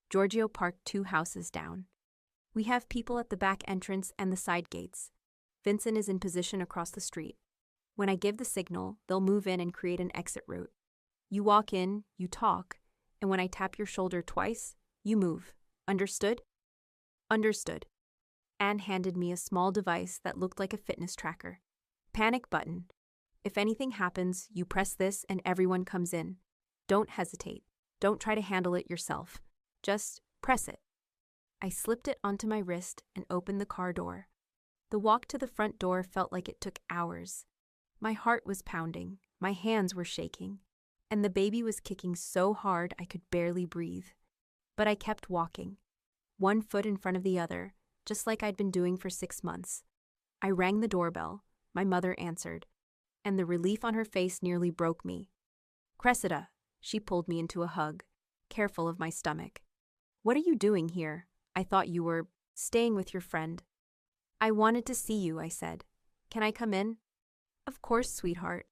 Giorgio parked 2 houses down. We have people at the back entrance and the side gates. Vincent is in position across the street. When I give the signal, they'll move in and create an exit route. You walk in, you talk, and when I tap your shoulder twice, you move. Understood? Understood. Anne handed me a small device that looked like a fitness tracker. Panic button. If anything happens, you press this and everyone comes in. Don't hesitate. Don't try to handle it yourself. Just press it. I slipped it onto my wrist and opened the car door. The walk to the front door felt like it took hours. My heart was pounding, my hands were shaking, and the baby was kicking so hard I could barely breathe. But I kept walking, one foot in front of the other, just like I'd been doing for 6 months. I rang the doorbell. My mother answered, and the relief on her face nearly broke me. Cressida, she pulled me into a hug, careful of my stomach. What are you doing here? I thought you were staying with your friend. I wanted to see you, I said. Can I come in? Of course, sweetheart.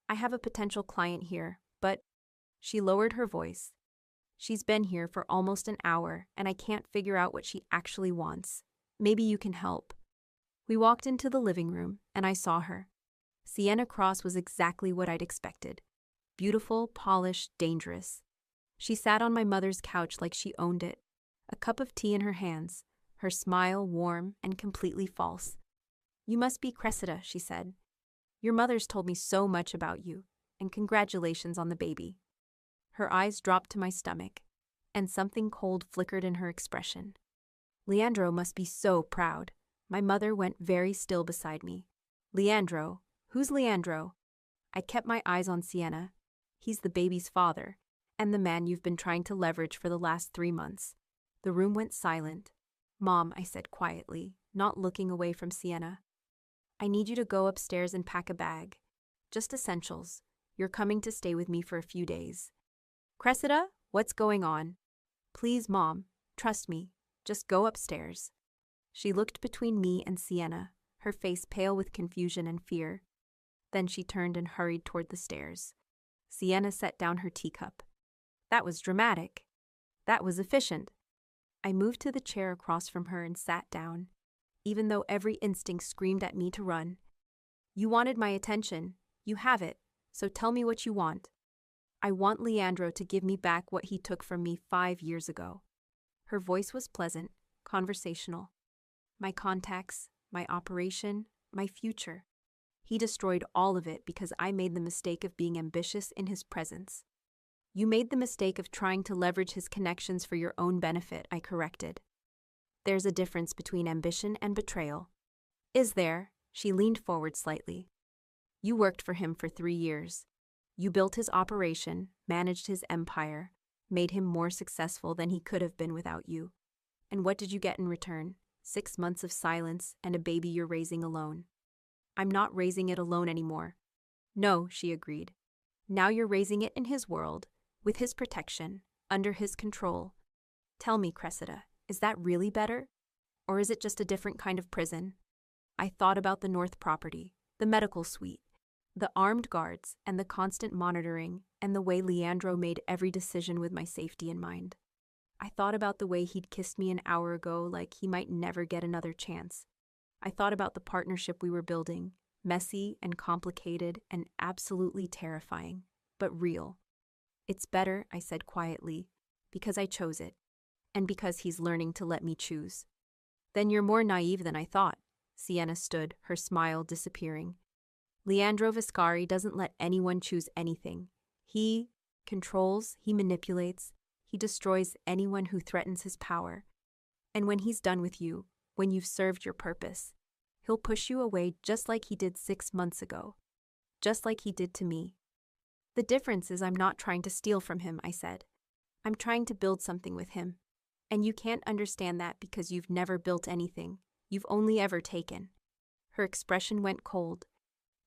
I have a potential client here, but… She lowered her voice. She's been here for almost an hour, and I can't figure out what she actually wants. Maybe you can help. We walked into the living room, and I saw her. Sienna Cross was exactly what I'd expected. Beautiful, polished, dangerous. She sat on my mother's couch like she owned it, a cup of tea in her hands, her smile warm and completely false. You must be Cressida, she said. Your mother's told me so much about you, and congratulations on the baby. Her eyes dropped to my stomach, and something cold flickered in her expression. Leandro must be so proud. My mother went very still beside me. Leandro? Who's Leandro? I kept my eyes on Sienna. He's the baby's father, and the man you've been trying to leverage for the last 3 months. The room went silent. Mom, I said quietly, not looking away from Sienna. I need you to go upstairs and pack a bag. Just essentials. You're coming to stay with me for a few days. Cressida, what's going on? Please, Mom, trust me. Just go upstairs. She looked between me and Sienna, her face pale with confusion and fear. Then she turned and hurried toward the stairs. Sienna set down her teacup. That was dramatic. That was efficient. I moved to the chair across from her and sat down, even though every instinct screamed at me to run. You wanted my attention. You have it, so tell me what you want. I want Leandro to give me back what he took from me 5 years ago. Her voice was pleasant, conversational. My contacts, my operation, my future. He destroyed all of it because I made the mistake of being ambitious in his presence. You made the mistake of trying to leverage his connections for your own benefit, I corrected. There's a difference between ambition and betrayal. Is there? She leaned forward slightly. You worked for him for 3 years. You built his operation, managed his empire, made him more successful than he could have been without you. And what did you get in return? 6 months of silence and a baby you're raising alone. I'm not raising it alone anymore. No, she agreed. Now you're raising it in his world, with his protection, under his control. Tell me, Cressida, is that really better? Or is it just a different kind of prison? I thought about the North property, the medical suite, the armed guards, and the constant monitoring, and the way Leandro made every decision with my safety in mind. I thought about the way he'd kissed me an hour ago like he might never get another chance. I thought about the partnership we were building, messy and complicated and absolutely terrifying, but real. It's better, I said quietly, because I chose it, and because he's learning to let me choose. Then you're more naive than I thought. Sienna stood, her smile disappearing. Leandro Viscari doesn't let anyone choose anything. He controls, he manipulates, he destroys anyone who threatens his power. And when he's done with you, when you've served your purpose, he'll push you away just like he did 6 months ago, just like he did to me. The difference is I'm not trying to steal from him, I said. I'm trying to build something with him. And you can't understand that because you've never built anything. You've only ever taken. Her expression went cold.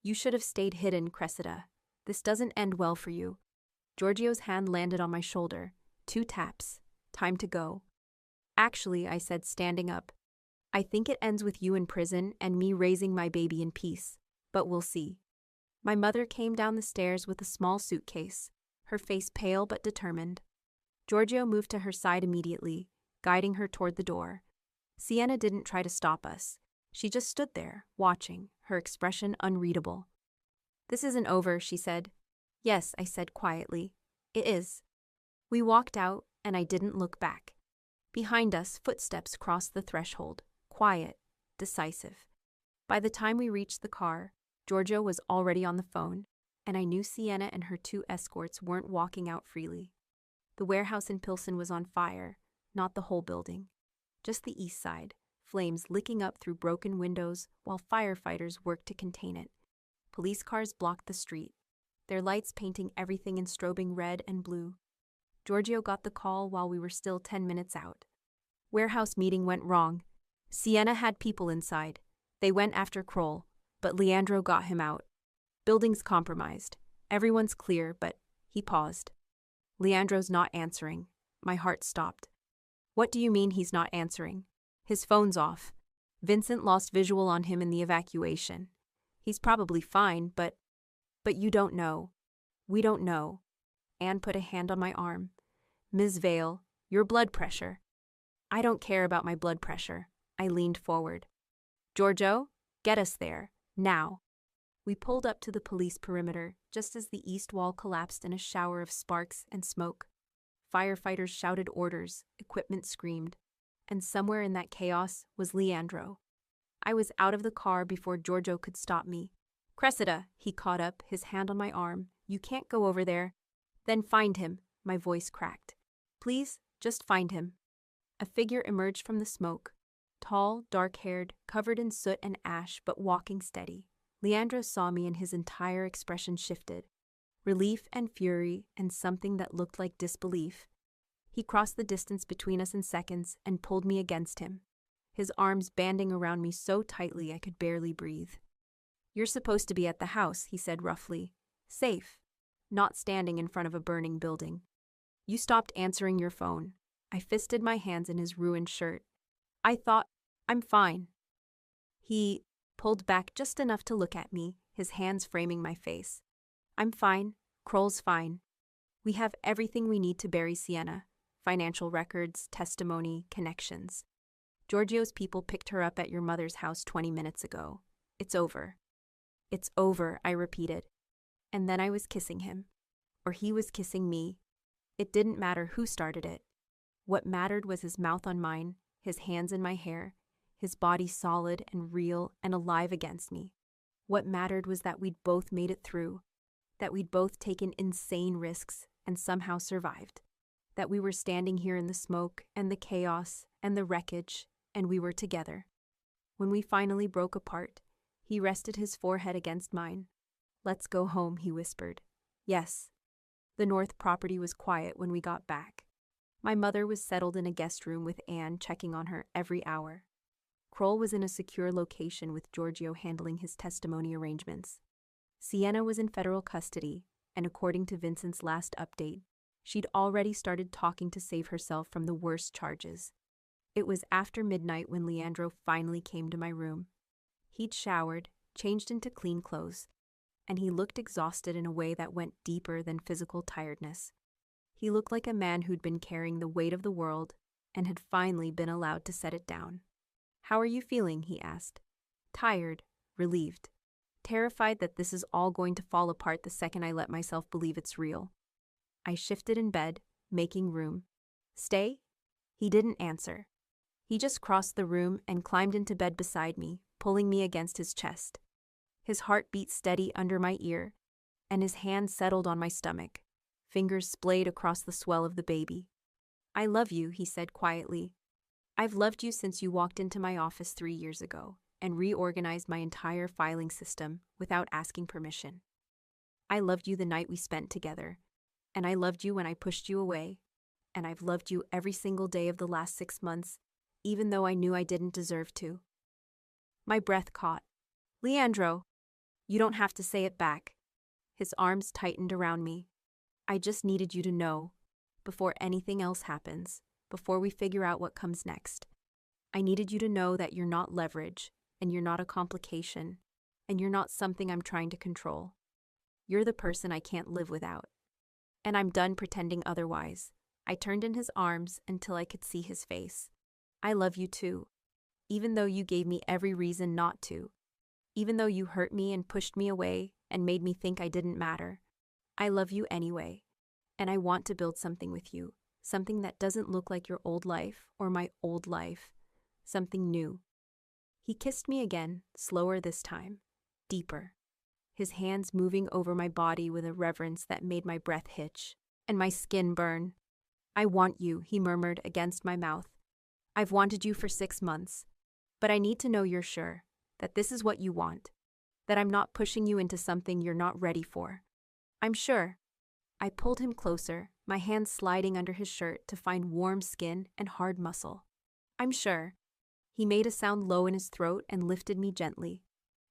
You should have stayed hidden, Cressida. This doesn't end well for you. Giorgio's hand landed on my shoulder. 2 taps. Time to go. Actually, I said, standing up, I think it ends with you in prison and me raising my baby in peace. But we'll see. My mother came down the stairs with a small suitcase, her face pale but determined. Giorgio moved to her side immediately, guiding her toward the door. Sienna didn't try to stop us. She just stood there, watching, her expression unreadable. This isn't over, she said. Yes, I said quietly. It is. We walked out, and I didn't look back. Behind us, footsteps crossed the threshold, quiet, decisive. By the time we reached the car, Giorgio was already on the phone, and I knew Sienna and her 2 escorts weren't walking out freely. The warehouse in Pilsen was on fire, not the whole building. Just the east side, flames licking up through broken windows while firefighters worked to contain it. Police cars blocked the street, their lights painting everything in strobing red and blue. Giorgio got the call while we were still 10 minutes out. Warehouse meeting went wrong. Sienna had people inside. They went after Kroll, but Leandro got him out. Building's compromised. Everyone's clear, but he paused. Leandro's not answering. My heart stopped. What do you mean he's not answering? His phone's off. Vincent lost visual on him in the evacuation. He's probably fine, but you don't know. We don't know. Anne put a hand on my arm. Ms. Vale, your blood pressure. I don't care about my blood pressure. I leaned forward. Giorgio, get us there. Now. We pulled up to the police perimeter just as the east wall collapsed in a shower of sparks and smoke. Firefighters shouted orders, equipment screamed, and somewhere in that chaos was Leandro. I was out of the car before Giorgio could stop me. Cressida, he caught up, his hand on my arm. You can't go over there. Then find him, my voice cracked. Please, just find him. A figure emerged from the smoke. Tall, dark-haired, covered in soot and ash, but walking steady. Leandro saw me and his entire expression shifted. Relief and fury and something that looked like disbelief. He crossed the distance between us in seconds and pulled me against him, his arms banding around me so tightly I could barely breathe. You're supposed to be at the house, he said roughly. Safe, not standing in front of a burning building. You stopped answering your phone. I fisted my hands in his ruined shirt. I thought, I'm fine. He pulled back just enough to look at me, his hands framing my face. I'm fine. Kroll's fine. We have everything we need to bury Sienna. Financial records, testimony, connections. Giorgio's people picked her up at your mother's house 20 minutes ago. It's over. It's over, I repeated. And then I was kissing him. Or he was kissing me. It didn't matter who started it. What mattered was his mouth on mine, his hands in my hair, his body solid and real and alive against me. What mattered was that we'd both made it through, that we'd both taken insane risks and somehow survived, that we were standing here in the smoke and the chaos and the wreckage, and we were together. When we finally broke apart, he rested his forehead against mine. Let's go home, he whispered. Yes. The North property was quiet when we got back. My mother was settled in a guest room with Anne checking on her every hour. Kroll was in a secure location with Giorgio handling his testimony arrangements. Sienna was in federal custody, and according to Vincent's last update, she'd already started talking to save herself from the worst charges. It was after midnight when Leandro finally came to my room. He'd showered, changed into clean clothes, and he looked exhausted in a way that went deeper than physical tiredness. He looked like a man who'd been carrying the weight of the world and had finally been allowed to set it down. How are you feeling? He asked. Tired, relieved, terrified that this is all going to fall apart the second I let myself believe it's real. I shifted in bed, making room. Stay? He didn't answer. He just crossed the room and climbed into bed beside me, pulling me against his chest. His heart beat steady under my ear, and his hand settled on my stomach, fingers splayed across the swell of the baby. I love you, he said quietly. I've loved you since you walked into my office 3 years ago and reorganized my entire filing system without asking permission. I loved you the night we spent together, and I loved you when I pushed you away, and I've loved you every single day of the last 6 months, even though I knew I didn't deserve to. My breath caught. Leandro, you don't have to say it back. His arms tightened around me. I just needed you to know, before anything else happens, before we figure out what comes next. I needed you to know that you're not leverage, and you're not a complication, and you're not something I'm trying to control. You're the person I can't live without. And I'm done pretending otherwise. I turned in his arms until I could see his face. I love you too, even though you gave me every reason not to, even though you hurt me and pushed me away and made me think I didn't matter. I love you anyway, and I want to build something with you, something that doesn't look like your old life or my old life, something new. He kissed me again, slower this time, deeper, his hands moving over my body with a reverence that made my breath hitch and my skin burn. I want you, he murmured against my mouth. I've wanted you for 6 months, but I need to know you're sure that this is what you want, that I'm not pushing you into something you're not ready for. I'm sure. I pulled him closer, my hands sliding under his shirt to find warm skin and hard muscle. I'm sure. He made a sound low in his throat and lifted me gently.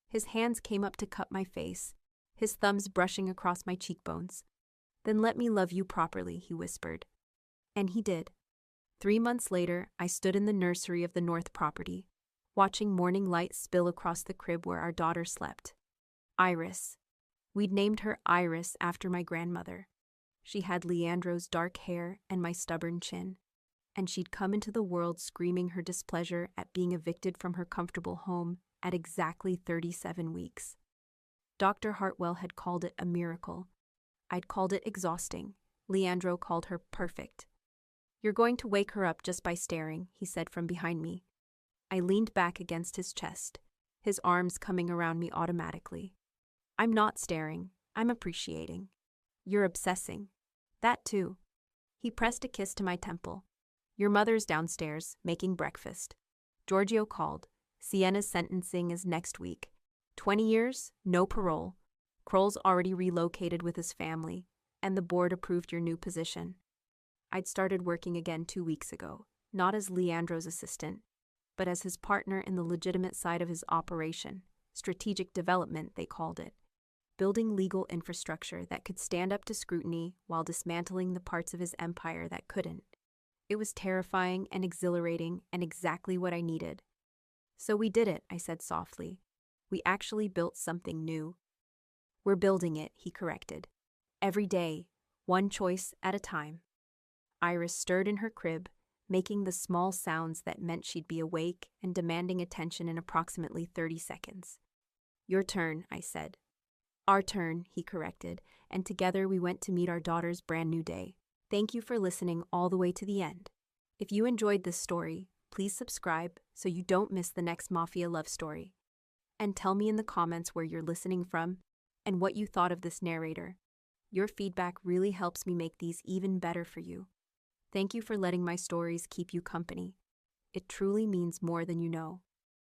His hands came up to cup my face, his thumbs brushing across my cheekbones. Then let me love you properly, he whispered. And he did. 3 months later, I stood in the nursery of the North property, watching morning light spill across the crib where our daughter slept. Iris. We'd named her Iris after my grandmother. She had Leandro's dark hair and my stubborn chin, and she'd come into the world screaming her displeasure at being evicted from her comfortable home at exactly 37 weeks. Dr. Hartwell had called it a miracle. I'd called it exhausting. Leandro called her perfect. "You're going to wake her up just by staring," he said from behind me. I leaned back against his chest, his arms coming around me automatically. "I'm not staring. I'm appreciating. You're obsessing. That too." He pressed a kiss to my temple. "Your mother's downstairs, making breakfast." Giorgio called. "Sienna's sentencing is next week. 20 years, no parole. Kroll's already relocated with his family, and the board approved your new position." I'd started working again 2 weeks ago, not as Leandro's assistant, but as his partner in the legitimate side of his operation, strategic development, they called it. Building legal infrastructure that could stand up to scrutiny while dismantling the parts of his empire that couldn't. It was terrifying and exhilarating and exactly what I needed. "So we did it," I said softly. "We actually built something new." "We're building it," he corrected. "Every day, one choice at a time." Iris stirred in her crib, making the small sounds that meant she'd be awake and demanding attention in approximately 30 seconds. "Your turn," I said. "Our turn," he corrected, and together we went to meet our daughter's brand new day. Thank you for listening all the way to the end. If you enjoyed this story, please subscribe so you don't miss the next Mafia love story. And tell me in the comments where you're listening from and what you thought of this narrator. Your feedback really helps me make these even better for you. Thank you for letting my stories keep you company. It truly means more than you know.